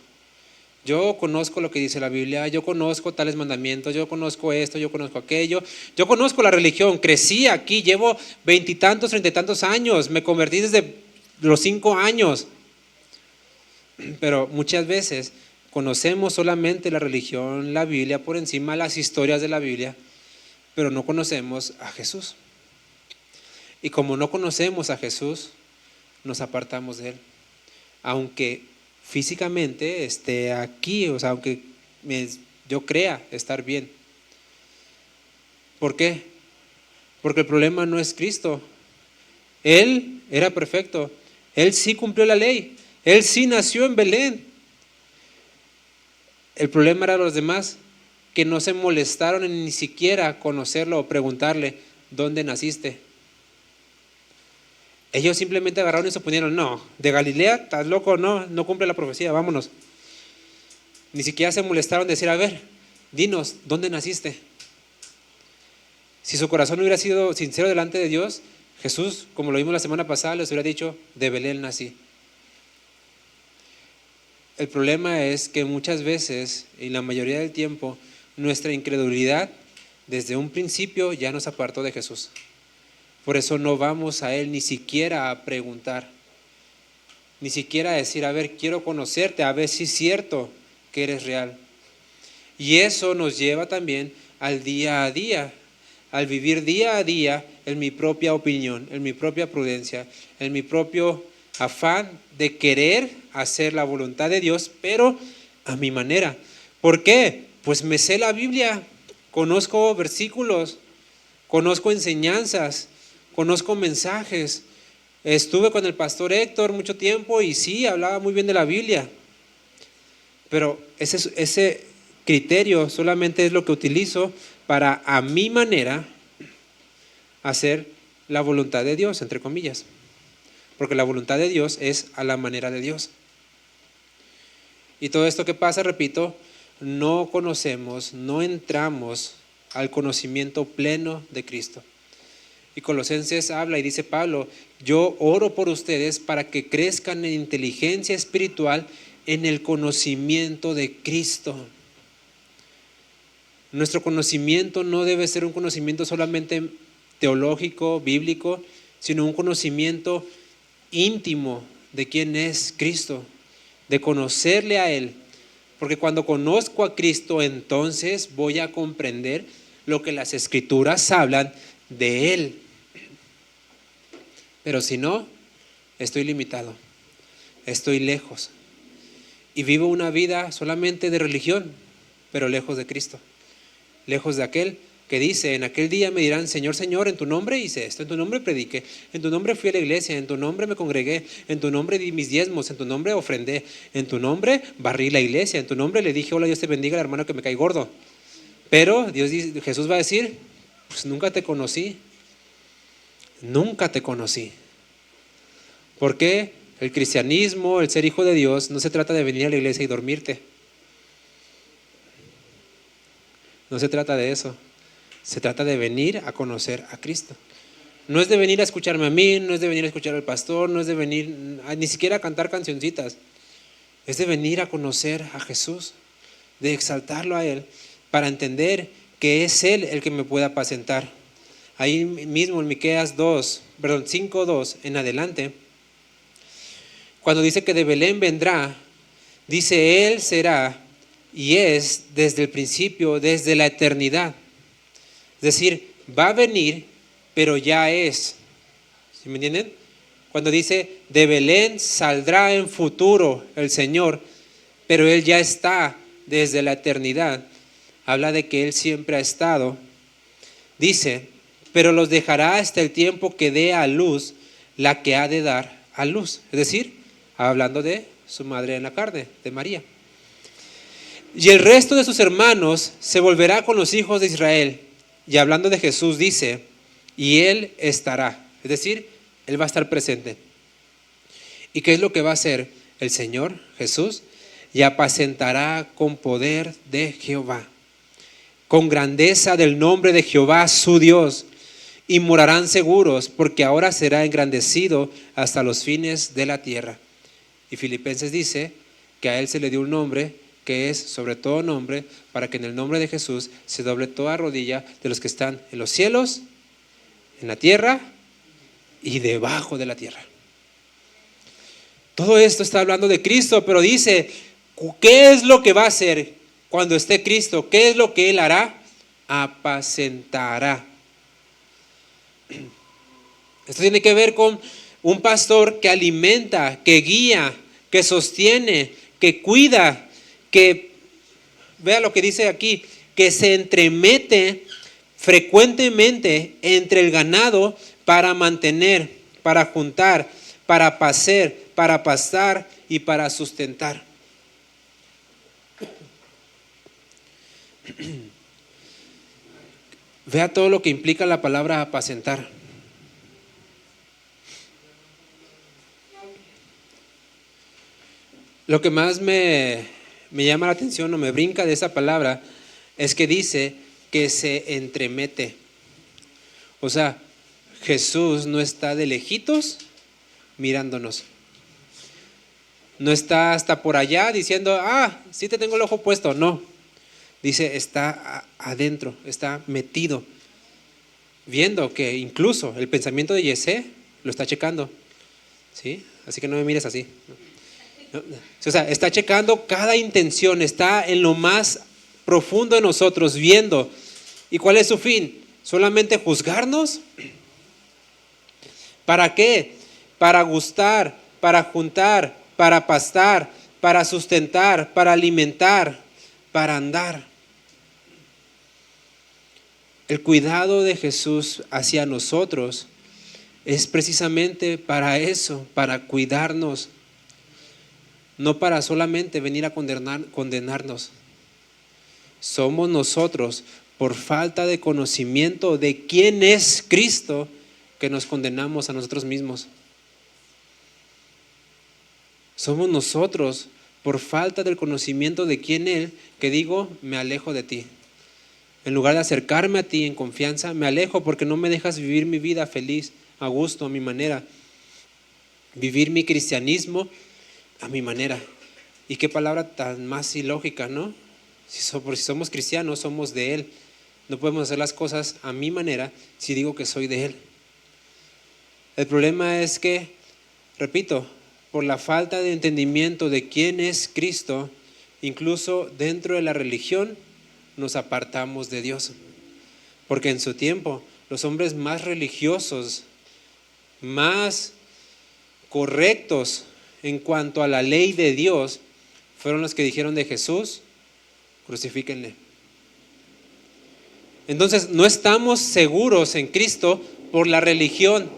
Yo conozco lo que dice la Biblia, yo conozco tales mandamientos, yo conozco esto, yo conozco aquello, yo conozco la religión, crecí aquí, llevo 20 y tantos, 30 y tantos años, me convertí desde los 5 años. Pero muchas veces conocemos solamente la religión, la Biblia, por encima de las historias de la Biblia, pero no conocemos a Jesús. Y como no conocemos a Jesús, nos apartamos de Él. Aunque físicamente esté aquí, o sea, aunque yo crea estar bien. ¿Por qué? Porque el problema no es Cristo. Él era perfecto. Él sí cumplió la ley. Él sí nació en Belén. El problema era los demás, que no se molestaron en ni siquiera conocerlo o preguntarle, ¿dónde naciste? Ellos simplemente agarraron y se ponieron, no, de Galilea, estás loco, no cumple la profecía, vámonos. Ni siquiera se molestaron de decir, a ver, dinos, ¿dónde naciste? Si su corazón hubiera sido sincero delante de Dios, Jesús, como lo vimos la semana pasada, les hubiera dicho, de Belén nací. El problema es que muchas veces, y la mayoría del tiempo, nuestra incredulidad desde un principio ya nos apartó de Jesús. Por eso no vamos a Él ni siquiera a preguntar, ni siquiera a decir, a ver, quiero conocerte, a ver si es cierto que eres real. Y eso nos lleva también al día a día, al vivir día a día en mi propia opinión, en mi propia prudencia, en mi propio afán de querer hacer la voluntad de Dios, pero a mi manera. ¿Por qué? Pues me sé la Biblia, conozco versículos, conozco enseñanzas, conozco mensajes. Estuve con el pastor Héctor mucho tiempo y sí, hablaba muy bien de la Biblia. Pero ese criterio solamente es lo que utilizo para, a mi manera, hacer la voluntad de Dios, entre comillas. Porque la voluntad de Dios es a la manera de Dios. Y todo esto que pasa, repito, no conocemos, no entramos al conocimiento pleno de Cristo. Y Colosenses habla y dice Pablo, yo oro por ustedes para que crezcan en inteligencia espiritual en el conocimiento de Cristo. Nuestro conocimiento no debe ser un conocimiento solamente teológico, bíblico, sino un conocimiento íntimo de quién es Cristo, de conocerle a Él. Porque cuando conozco a Cristo, entonces voy a comprender lo que las Escrituras hablan de Él. Pero si no, estoy limitado, estoy lejos y vivo una vida solamente de religión, pero lejos de Cristo, lejos de aquel que dice, en aquel día me dirán, Señor, Señor, en tu nombre hice esto, en tu nombre prediqué, en tu nombre fui a la iglesia, en tu nombre me congregué, en tu nombre di mis diezmos, en tu nombre ofrendé, en tu nombre barrí la iglesia, en tu nombre le dije, hola, Dios te bendiga al hermano que me cae gordo. Pero Jesús va a decir, pues nunca te conocí. Nunca te conocí. Porque el cristianismo, el ser hijo de Dios, no se trata de venir a la iglesia y dormirte. No se trata de eso. Se trata de venir a conocer a Cristo. No es de venir a escucharme a mí, no es de venir a escuchar al pastor, no es de venir ni siquiera a cantar cancioncitas. Es de venir a conocer a Jesús, de exaltarlo a Él, para entender que es Él el que me puede apacentar. Ahí mismo en Miqueas 5:2 en adelante, cuando dice que de Belén vendrá, dice Él será y es desde el principio, desde la eternidad. Es decir, va a venir, pero ya es. ¿Sí me entienden? Cuando dice de Belén saldrá en futuro el Señor, pero Él ya está desde la eternidad. Habla de que Él siempre ha estado. Dice, pero los dejará hasta el tiempo que dé a luz la que ha de dar a luz. Es decir, hablando de su madre en la carne, de María. Y el resto de sus hermanos se volverá con los hijos de Israel. Y hablando de Jesús dice, y Él estará. Es decir, Él va a estar presente. ¿Y qué es lo que va a hacer el Señor Jesús? Y apacentará con poder de Jehová, con grandeza del nombre de Jehová su Dios, y morarán seguros, porque ahora será engrandecido hasta los fines de la tierra. Y Filipenses dice que a Él se le dio un nombre que es sobre todo nombre, para que en el nombre de Jesús se doble toda rodilla de los que están en los cielos, en la tierra y debajo de la tierra. Todo esto está hablando de Cristo, pero dice, ¿qué es lo que va a hacer cuando esté Cristo? ¿Qué es lo que Él hará? Apacentará. Esto tiene que ver con un pastor que alimenta, que guía, que sostiene, que cuida, que, vea lo que dice aquí, que se entremete frecuentemente entre el ganado para mantener, para juntar, para pacer, para pastar y para sustentar. Vea todo lo que implica la palabra apacentar. Lo que más me llama la atención o me brinca de esa palabra es que dice que se entremete. O sea, Jesús no está de lejitos mirándonos. No está hasta por allá diciendo, sí te tengo el ojo puesto. No, dice, está adentro, está metido, viendo que incluso el pensamiento de Yesé lo está checando. ¿Sí? Así que no me mires así. ¿No? O sea, está checando cada intención, está en lo más profundo de nosotros, viendo. ¿Y cuál es su fin? ¿Solamente juzgarnos? ¿Para qué? Para gustar, para juntar, para pastar, para sustentar, para alimentar, para andar. El cuidado de Jesús hacia nosotros es precisamente para eso, para cuidarnos. No para solamente venir a condenarnos. Somos nosotros, por falta de conocimiento de quién es Cristo, que nos condenamos a nosotros mismos. Somos nosotros, por falta del conocimiento de quién Él, que digo, me alejo de ti. En lugar de acercarme a ti en confianza, me alejo porque no me dejas vivir mi vida feliz, a gusto, a mi manera. Vivir mi cristianismo a mi manera. Y qué palabra tan más ilógica, ¿no? Si somos cristianos, somos de Él. No podemos hacer las cosas a mi manera si digo que soy de Él. El problema es que, repito, por la falta de entendimiento de quién es Cristo, incluso dentro de la religión, nos apartamos de Dios. Porque en su tiempo, los hombres más religiosos, más correctos en cuanto a la ley de Dios, fueron los que dijeron de Jesús, crucifíquenle. Entonces no estamos seguros en Cristo por la religión,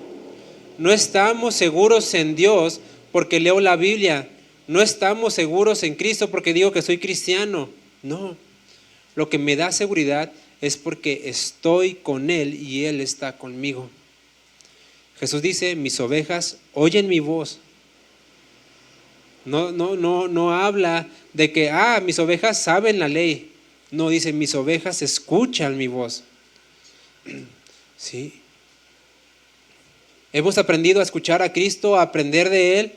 no estamos seguros en Dios porque leo la Biblia, no estamos seguros en Cristo porque digo que soy cristiano. No, lo que me da seguridad es porque estoy con Él y Él está conmigo. Jesús dice, mis ovejas oyen mi voz. No habla de que, mis ovejas saben la ley. No, dice, mis ovejas escuchan mi voz. ¿Sí? Hemos aprendido a escuchar a Cristo, a aprender de Él,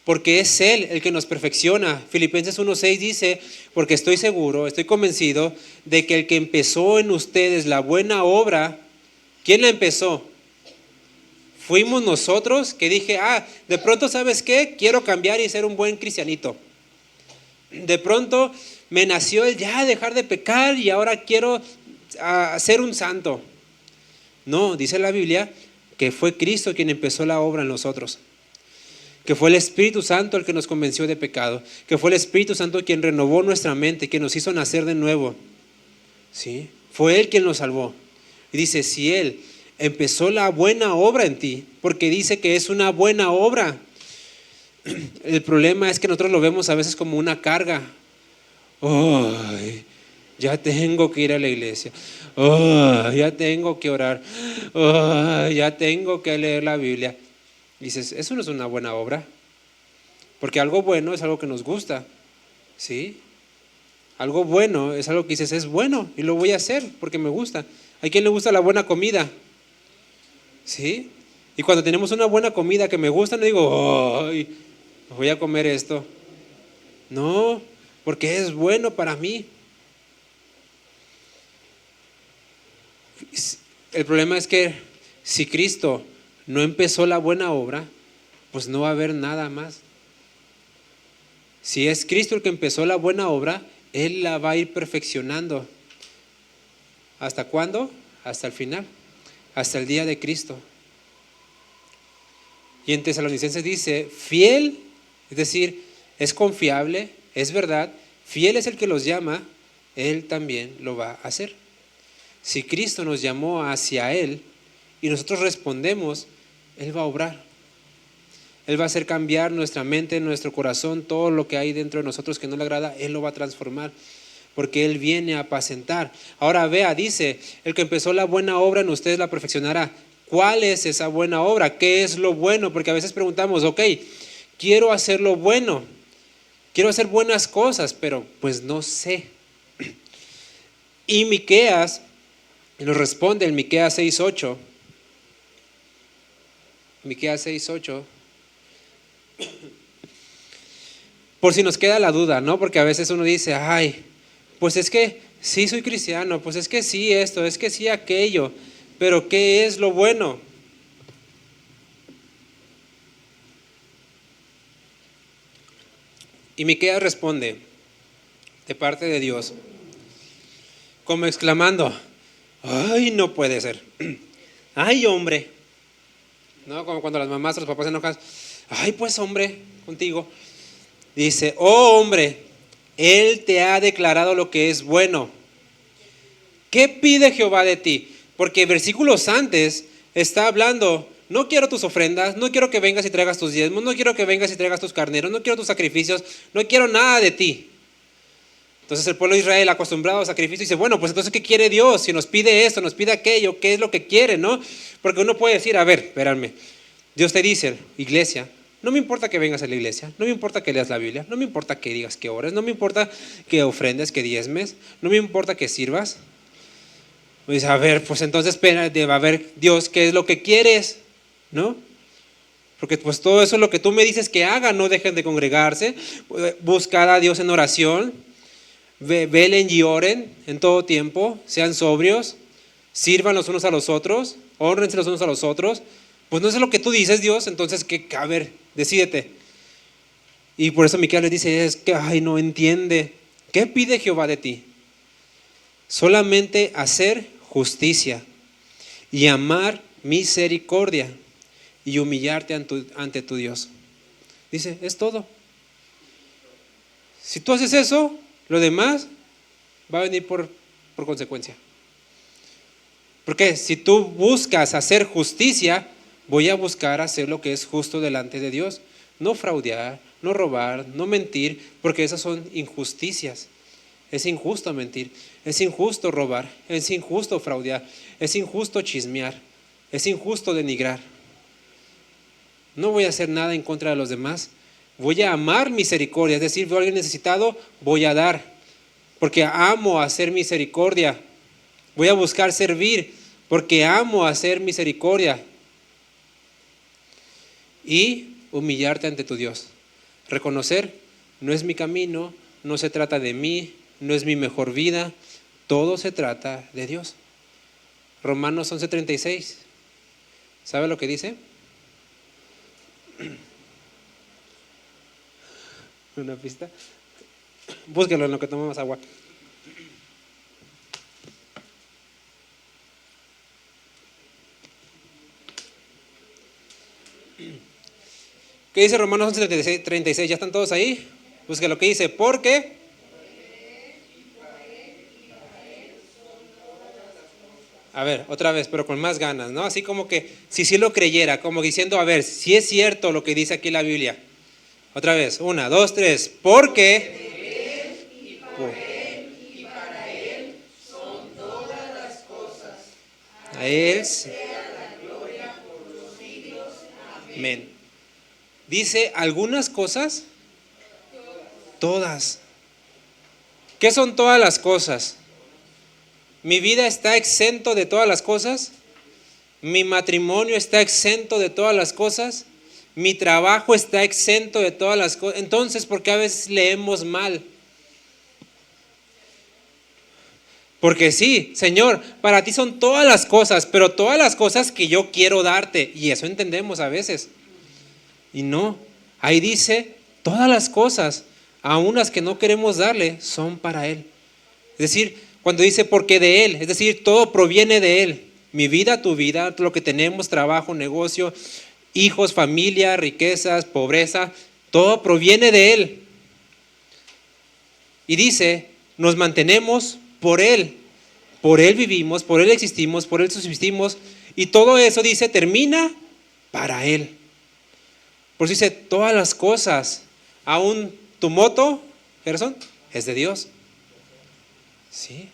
porque es Él el que nos perfecciona. Filipenses 1:6 dice, porque estoy seguro, estoy convencido de que el que empezó en ustedes la buena obra, ¿quién la empezó? Fuimos nosotros que dije, de pronto, ¿sabes qué? Quiero cambiar y ser un buen cristianito. De pronto me nació el ya dejar de pecar y ahora quiero ser un santo. No, dice la Biblia que fue Cristo quien empezó la obra en nosotros. Que fue el Espíritu Santo el que nos convenció de pecado. Que fue el Espíritu Santo quien renovó nuestra mente, quien nos hizo nacer de nuevo. ¿Sí? Fue Él quien nos salvó. Y dice, si Él empezó la buena obra en ti, porque dice que es una buena obra. El problema es que nosotros lo vemos a veces como una carga. Ay, ya tengo que ir a la iglesia. Ya tengo que orar. Ya tengo que leer la Biblia. Dices, eso no es una buena obra. Porque algo bueno es algo que nos gusta. ¿Sí? Algo bueno es algo que dices, es bueno y lo voy a hacer porque me gusta. ¿A quién le gusta la buena comida? ¿Sí? Y cuando tenemos una buena comida que me gusta, no digo, ay, voy a comer esto. No, porque es bueno para mí. El problema es que si Cristo no empezó la buena obra, pues no va a haber nada más. Si es Cristo el que empezó la buena obra, Él la va a ir perfeccionando. ¿Hasta cuándo? Hasta el final, hasta el día de Cristo. Y en Tesalonicenses dice, fiel, es decir, es confiable, es verdad, fiel es el que los llama, Él también lo va a hacer. Si Cristo nos llamó hacia Él y nosotros respondemos, Él va a obrar. Él va a hacer cambiar nuestra mente, nuestro corazón, todo lo que hay dentro de nosotros que no le agrada, Él lo va a transformar, porque Él viene a apacentar. Ahora vea, dice, el que empezó la buena obra en ustedes la perfeccionará. ¿Cuál es esa buena obra? ¿Qué es lo bueno? Porque a veces preguntamos, ok, quiero hacer lo bueno, quiero hacer buenas cosas, pero pues no sé. Y Miqueas nos responde en Miqueas 6:8. Miqueas 6:8. Por si nos queda la duda, ¿no? Porque a veces uno dice, pues es que sí soy cristiano, pues es que sí esto, es que sí aquello, pero ¿qué es lo bueno? Y Miqueas responde de parte de Dios, como exclamando, no puede ser, hombre, ¿no? Como cuando las mamás o los papás se enojan, pues hombre, contigo. Dice, hombre, Él te ha declarado lo que es bueno. ¿Qué pide Jehová de ti? Porque versículos antes está hablando, no quiero tus ofrendas, no quiero que vengas y traigas tus diezmos, no quiero que vengas y traigas tus carneros, no quiero tus sacrificios, no quiero nada de ti. Entonces el pueblo de Israel, acostumbrado a sacrificio, dice, bueno, pues entonces ¿qué quiere Dios? Si nos pide esto, nos pide aquello, ¿qué es lo que quiere, no? Porque uno puede decir, a ver, espérame, Dios te dice, iglesia, no me importa que vengas a la iglesia, no me importa que leas la Biblia, no me importa que digas que ores, no me importa que ofrendes, que diezmes, no me importa que sirvas. Pues a ver, pues entonces espérate, va a ver Dios, ¿qué es lo que quieres? ¿No? Porque pues todo eso es lo que tú me dices que haga, no dejen de congregarse, buscar a Dios en oración, velen y oren en todo tiempo, sean sobrios, sirvan los unos a los otros, honrense los unos a los otros. Pues no es lo que tú dices, Dios, entonces a ver, decídete. Y por eso Miqueas les dice, es que no entiende. ¿Qué pide Jehová de ti? Solamente hacer justicia y amar misericordia y humillarte ante tu Dios. Dice, es todo. Si tú haces eso, lo demás va a venir por consecuencia. Porque si tú buscas hacer justicia, voy a buscar hacer lo que es justo delante de Dios. No fraudear, no robar, no mentir, porque esas son injusticias. Es injusto mentir, es injusto robar, es injusto fraudear, es injusto chismear, es injusto denigrar. No voy a hacer nada en contra de los demás. Voy a amar misericordia, es decir, veo a alguien necesitado, voy a dar, porque amo hacer misericordia. Voy a buscar servir, porque amo hacer misericordia. y humillarte ante tu Dios. Reconocer, no es mi camino, no se trata de mí, no es mi mejor vida, todo se trata de Dios. Romanos 11:36, ¿sabe lo que dice? Una pista. Búsquelo en lo que tomamos agua. ¿Qué dice Romanos 11:36? ¿Ya están todos ahí? Busque lo que dice. Porque a ver, otra vez, pero con más ganas, ¿no? Así como que si sí lo creyera, como diciendo, a ver, si es cierto lo que dice aquí la Biblia. Otra vez, 1, 2, 3. Porque a Él. Amén. Dice algunas cosas, todas. ¿Qué son todas las cosas? Mi vida está exento de todas las cosas. Mi matrimonio está exento de todas las cosas. Mi trabajo está exento de todas las cosas. Entonces, ¿por qué a veces leemos mal? Porque sí, Señor, para ti son todas las cosas, pero todas las cosas que yo quiero darte. Y eso entendemos a veces. Y no, ahí dice, todas las cosas, aun las que no queremos darle, son para Él. Es decir, cuando dice porque de Él, es decir, todo proviene de Él. Mi vida, tu vida, lo que tenemos, trabajo, negocio, hijos, familia, riquezas, pobreza, todo proviene de Él. Y dice, nos mantenemos por Él vivimos, por Él existimos, por Él subsistimos, y todo eso, dice, termina para Él. Por eso dice, todas las cosas, aún tu moto, Gerson, es de Dios. ¿Sí?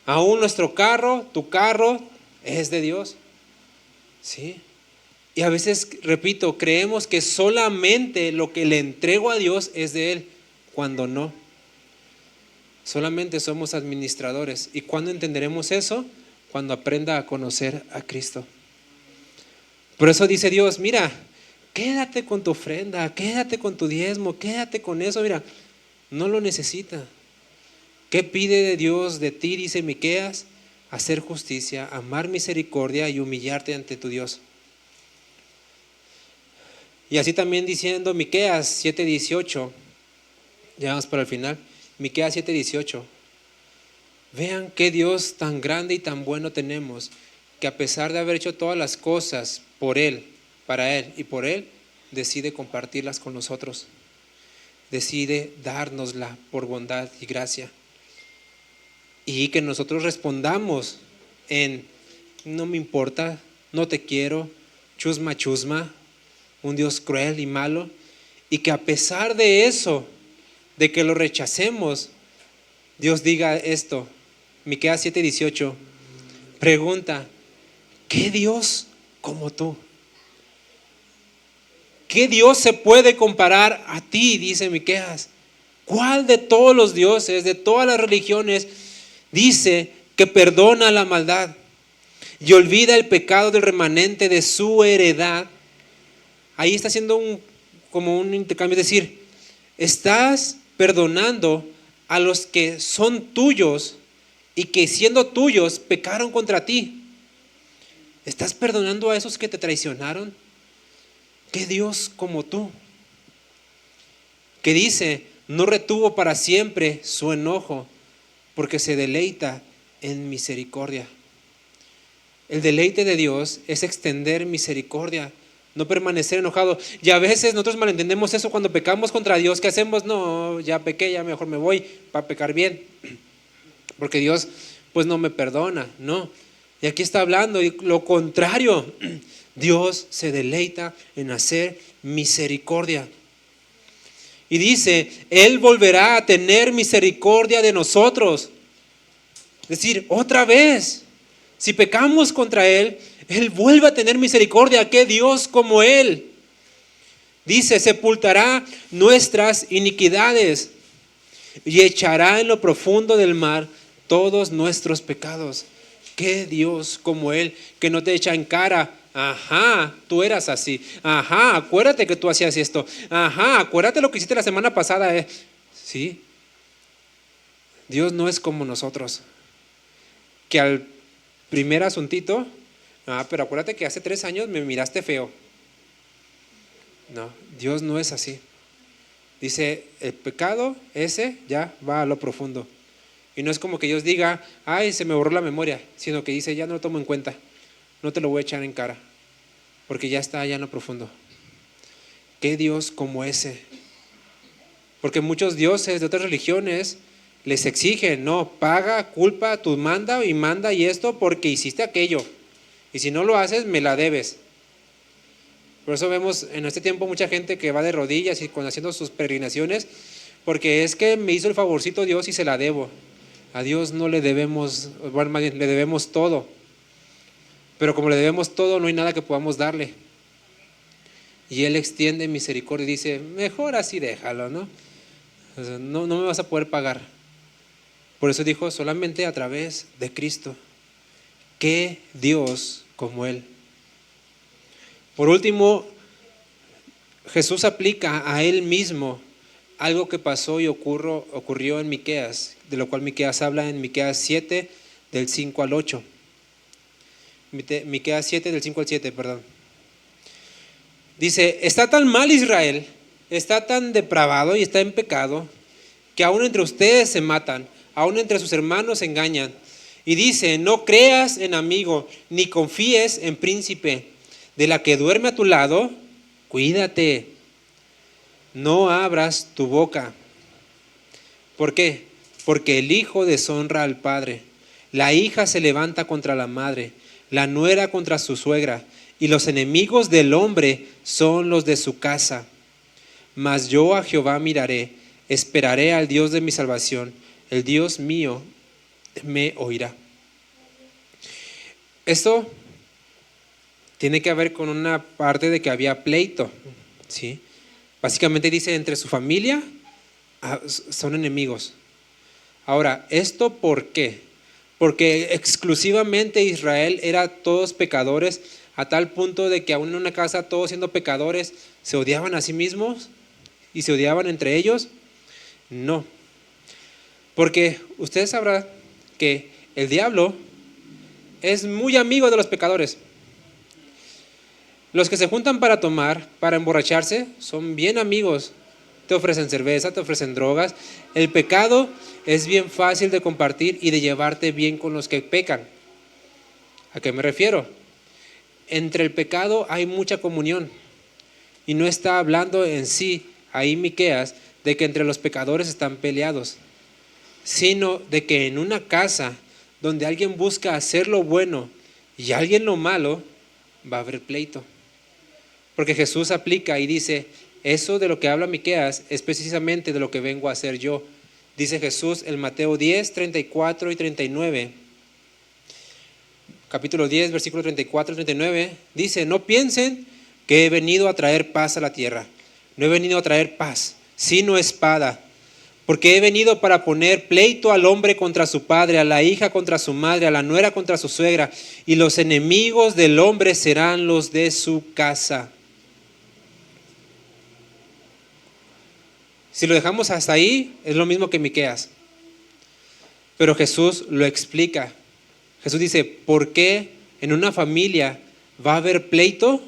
Aún nuestro carro, tu carro, es de Dios. ¿Sí? Y a veces, repito, creemos que solamente lo que le entrego a Dios es de Él, cuando no. Solamente somos administradores. ¿Y cuándo entenderemos eso? Cuando aprenda a conocer a Cristo. Por eso dice Dios, mira, quédate con tu ofrenda, quédate con tu diezmo, quédate con eso, mira, no lo necesita. ¿Qué pide de Dios de ti? Dice Miqueas, hacer justicia, amar misericordia y humillarte ante tu Dios. Y así también diciendo Miqueas 7:18, ya vamos para el final, Miqueas 7:18, vean qué Dios tan grande y tan bueno tenemos, que a pesar de haber hecho todas las cosas por Él, para Él y por Él, decide compartirlas con nosotros, decide dárnosla por bondad y gracia. Y que nosotros respondamos en, no me importa, no te quiero, chusma, chusma, un Dios cruel y malo, y que a pesar de eso, de que lo rechacemos, Dios diga esto, Miqueas 7:18, pregunta, ¿qué Dios como tú? ¿Qué Dios se puede comparar a ti? Dice Miqueas. ¿Cuál de todos los dioses, de todas las religiones, dice que perdona la maldad y olvida el pecado del remanente de su heredad? Ahí está haciendo como un intercambio, es decir, estás perdonando a los que son tuyos y que siendo tuyos pecaron contra ti. ¿Estás perdonando a esos que te traicionaron? ¿Qué Dios como tú? Que dice, no retuvo para siempre su enojo, porque se deleita en misericordia. El deleite de Dios es extender misericordia, no permanecer enojado. Y a veces nosotros malentendemos eso cuando pecamos contra Dios. ¿Qué hacemos? No, ya pequé, ya mejor me voy para pecar bien, porque Dios pues no me perdona. No, y aquí está hablando y lo contrario, Dios se deleita en hacer misericordia. Y dice, Él volverá a tener misericordia de nosotros. Es decir, otra vez, si pecamos contra Él, Él vuelve a tener misericordia. ¿Qué Dios como Él? Dice, sepultará nuestras iniquidades y echará en lo profundo del mar todos nuestros pecados. ¿Qué Dios como Él, que no te echa en cara Ajá, tú eras así. Ajá, acuérdate que tú hacías esto. Ajá, acuérdate lo que hiciste la semana pasada. Sí, Dios no es como nosotros, que al primer asuntito, pero acuérdate que hace 3 años me miraste feo. No, Dios no es así. Dice, el pecado ese ya va a lo profundo. Y no es como que Dios diga, ay, se me borró la memoria, sino que dice, ya no lo tomo en cuenta, no te lo voy a echar en cara, porque ya está allá en lo profundo. ¿Qué Dios como ese? Porque muchos dioses de otras religiones les exigen, no, paga, culpa, tú manda y esto porque hiciste aquello. Y si no lo haces, me la debes. Por eso vemos en este tiempo mucha gente que va de rodillas y haciendo sus peregrinaciones, porque es que me hizo el favorcito Dios y se la debo. A Dios no le debemos, bueno, más bien, le debemos todo. Pero como le debemos todo, no hay nada que podamos darle. Y Él extiende misericordia y dice, mejor así déjalo, ¿no? O sea, no me vas a poder pagar. Por eso dijo, solamente a través de Cristo. ¿Qué Dios como Él? Por último, Jesús aplica a Él mismo algo que pasó y ocurrió en Miqueas, de lo cual Miqueas habla en Miqueas 7, del 5 al 8. Miqueas 7, del 5 al 7, perdón. Dice, está tan mal Israel, está tan depravado y está en pecado, que aún entre ustedes se matan, aún entre sus hermanos se engañan. Y dice, no creas en amigo, ni confíes en príncipe. De la que duerme a tu lado, cuídate. No abras tu boca. ¿Por qué? Porque el hijo deshonra al padre, la hija se levanta contra la madre, la nuera contra su suegra, y los enemigos del hombre son los de su casa. Mas yo a Jehová miraré, esperaré al Dios de mi salvación, el Dios mío me oirá. Esto tiene que ver con una parte de que había pleito, ¿sí? Básicamente dice, entre su familia son enemigos. Ahora, ¿esto por qué? Porque exclusivamente Israel era todos pecadores, a tal punto de que aún en una casa, todos siendo pecadores, se odiaban a sí mismos y se odiaban entre ellos. No, porque ustedes sabrán que el diablo es muy amigo de los pecadores. Los que se juntan para tomar, para emborracharse, son bien amigos. Te ofrecen cerveza, te ofrecen drogas. El pecado es bien fácil de compartir y de llevarte bien con los que pecan. ¿A qué me refiero? Entre el pecado hay mucha comunión. Y no está hablando en sí, ahí Miqueas, de que entre los pecadores están peleados, sino de que en una casa donde alguien busca hacer lo bueno y alguien lo malo, va a haber pleito. Porque Jesús aplica y dice, eso de lo que habla Miqueas es precisamente de lo que vengo a hacer yo. Dice Jesús en Mateo 10, 34 y 39. Capítulo 10, versículo 34 y 39. Dice, no piensen que he venido a traer paz a la tierra. No he venido a traer paz, sino espada. Porque he venido para poner pleito al hombre contra su padre, a la hija contra su madre, a la nuera contra su suegra. Y los enemigos del hombre serán los de su casa. Si lo dejamos hasta ahí, es lo mismo que Miqueas. Pero Jesús lo explica. Jesús dice, ¿por qué en una familia va a haber pleito?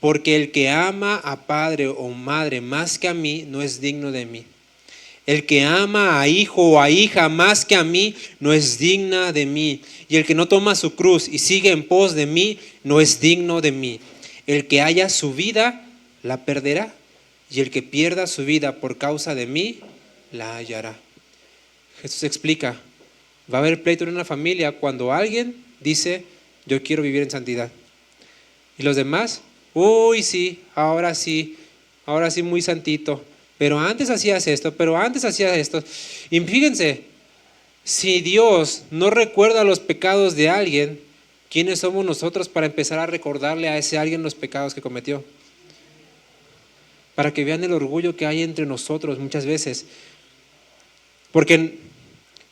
Porque el que ama a padre o madre más que a mí, no es digno de mí. El que ama a hijo o a hija más que a mí, no es digna de mí. Y el que no toma su cruz y sigue en pos de mí, no es digno de mí. El que haya su vida, la perderá. Y el que pierda su vida por causa de mí, la hallará. Jesús explica, va a haber pleito en una familia cuando alguien dice, yo quiero vivir en santidad. Y los demás, uy, sí, ahora sí muy santito. Pero antes hacías esto, pero antes hacías esto. Y fíjense, si Dios no recuerda los pecados de alguien, ¿quiénes somos nosotros para empezar a recordarle a ese alguien los pecados que cometió? Para que vean el orgullo que hay entre nosotros muchas veces. Porque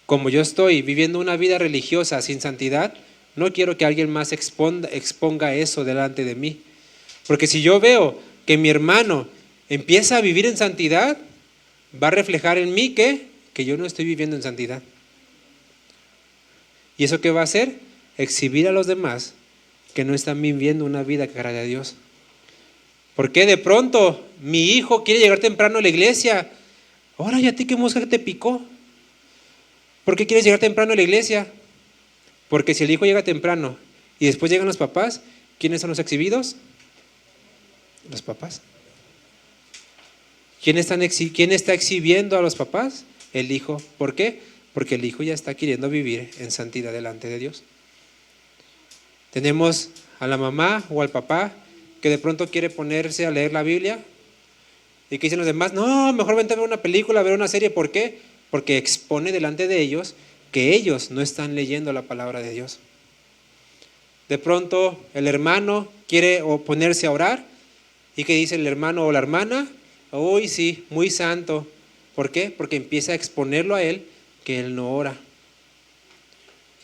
como yo estoy viviendo una vida religiosa sin santidad, No quiero que alguien más exponga eso delante de mí. Porque si yo veo que mi hermano empieza a vivir en santidad, va a reflejar en mí que yo no estoy viviendo en santidad. ¿Y eso qué va a hacer? Exhibir a los demás que no están viviendo una vida que agrade a Dios. ¿Por qué de pronto mi hijo quiere llegar temprano a la iglesia? Ahora, ¿y a ti qué mosca te picó? ¿Por qué quieres llegar temprano a la iglesia? Porque si el hijo llega temprano y después llegan los papás, ¿quiénes son los exhibidos? Los papás. ¿Quién está exhibiendo a los papás? El hijo. ¿Por qué? Porque el hijo ya está queriendo vivir en santidad delante de Dios. Tenemos a la mamá o al papá que de pronto quiere ponerse a leer la Biblia y que dicen los demás, no, mejor vente a ver una película, a ver una serie. ¿Por qué? Porque expone delante de ellos que ellos no están leyendo la palabra de Dios. De pronto el hermano quiere ponerse a orar y que dice el hermano o la hermana, uy, sí, muy santo. ¿Por qué? Porque empieza a exponerlo a él que él no ora.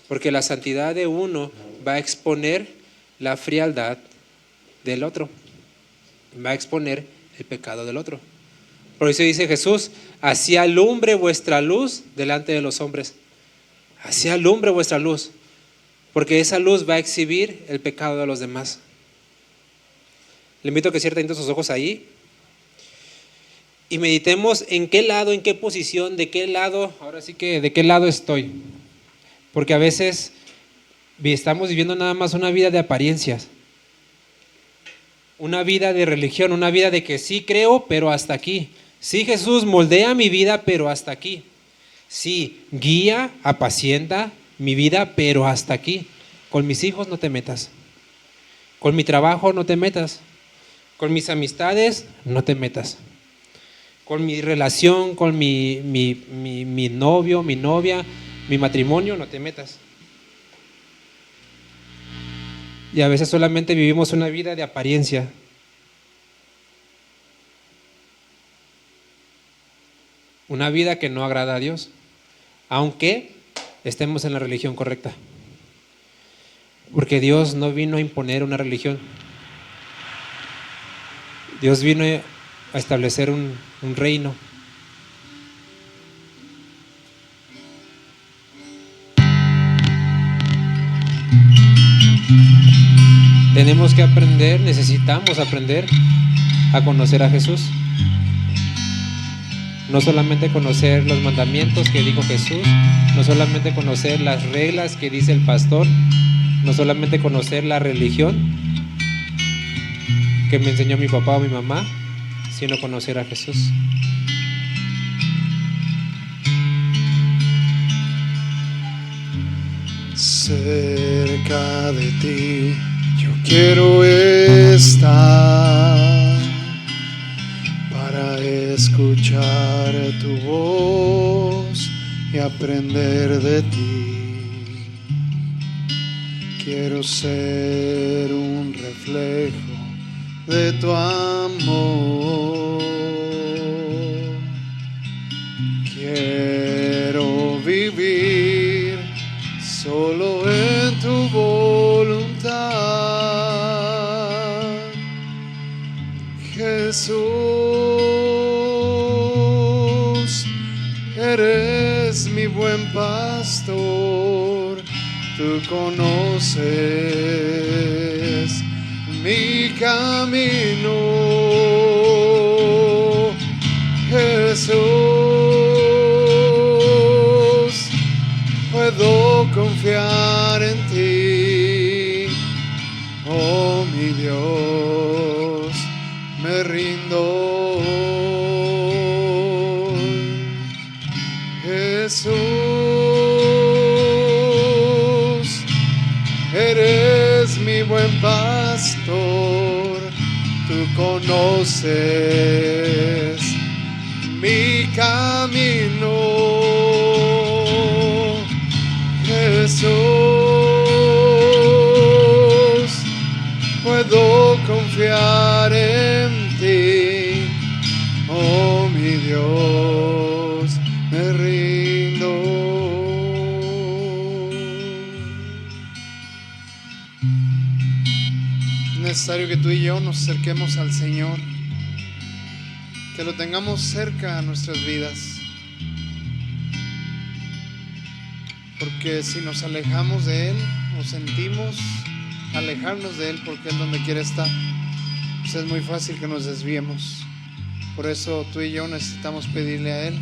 Porque la santidad de uno va a exponer la frialdad del otro, va a exponer el pecado del otro. Por eso dice Jesús, así alumbre vuestra luz delante de los hombres. Así alumbre vuestra luz, porque esa luz va a exhibir el pecado de los demás. Le invito a que cierre tantito sus ojos ahí y meditemos en qué lado, en qué posición, de qué lado, ahora sí que de qué lado estoy. Porque a veces estamos viviendo nada más una vida de apariencias, una vida de religión, una vida de que sí creo, pero hasta aquí. Sí, Jesús moldea mi vida, pero hasta aquí. Sí, guía, apacienta mi vida, pero hasta aquí. Con mis hijos no te metas. Con mi trabajo no te metas. Con mis amistades no te metas. Con mi relación, con mi novio, mi novia, mi matrimonio no te metas. Y a veces solamente vivimos una vida de apariencia. Una vida que no agrada a Dios, aunque estemos en la religión correcta. Porque Dios no vino a imponer una religión. Dios vino a establecer un reino. Tenemos que aprender, necesitamos aprender a conocer a Jesús. No solamente conocer los mandamientos que dijo Jesús, no solamente conocer las reglas que dice el pastor, no solamente conocer la religión que me enseñó mi papá o mi mamá, sino conocer a Jesús. Cerca de ti yo quiero estar para escuchar tu voz y aprender de ti. Quiero ser un reflejo de tu amor. Quiero vivir solo en tu voluntad, Jesús. Eres mi buen pastor, tú conoces mi camino, Jesús. Puedo confiar en ti, oh mi Dios, me rindo hoy. Jesús, eres mi buen pastor, tú conoces mi camino, Jesús. Puedo confiar en ti, oh mi Dios, me rindo. necesario que tú y yo nos acerquemos al Señor, que lo tengamos cerca a nuestras vidas. Porque si nos alejamos de Él o sentimos alejarnos de Él porque Él donde quiere estar, pues es muy fácil que nos desviemos. Por eso tú y yo necesitamos pedirle a Él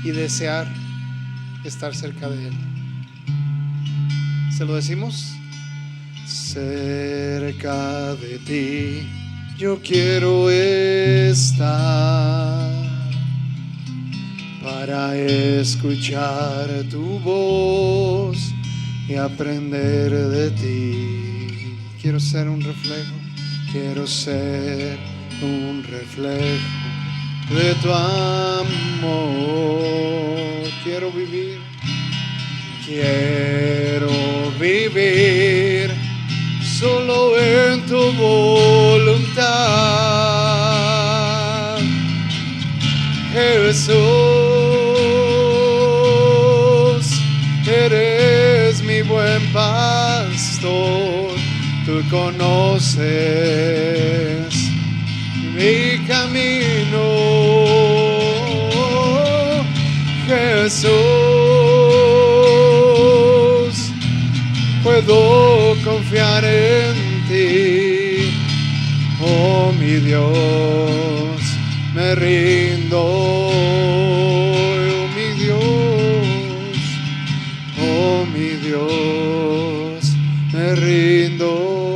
y desear estar cerca de Él. ¿Se lo decimos? Cerca de ti yo quiero estar, para escuchar tu voz y aprender de ti. Quiero ser un reflejo, quiero ser un reflejo de tu amor. Quiero vivir solo en tu voluntad, Jesús. Eres mi buen pastor, tú conoces mi camino, Jesús. Puedo confiar en ti, oh mi Dios, me rindo, oh mi Dios, oh mi Dios, me rindo.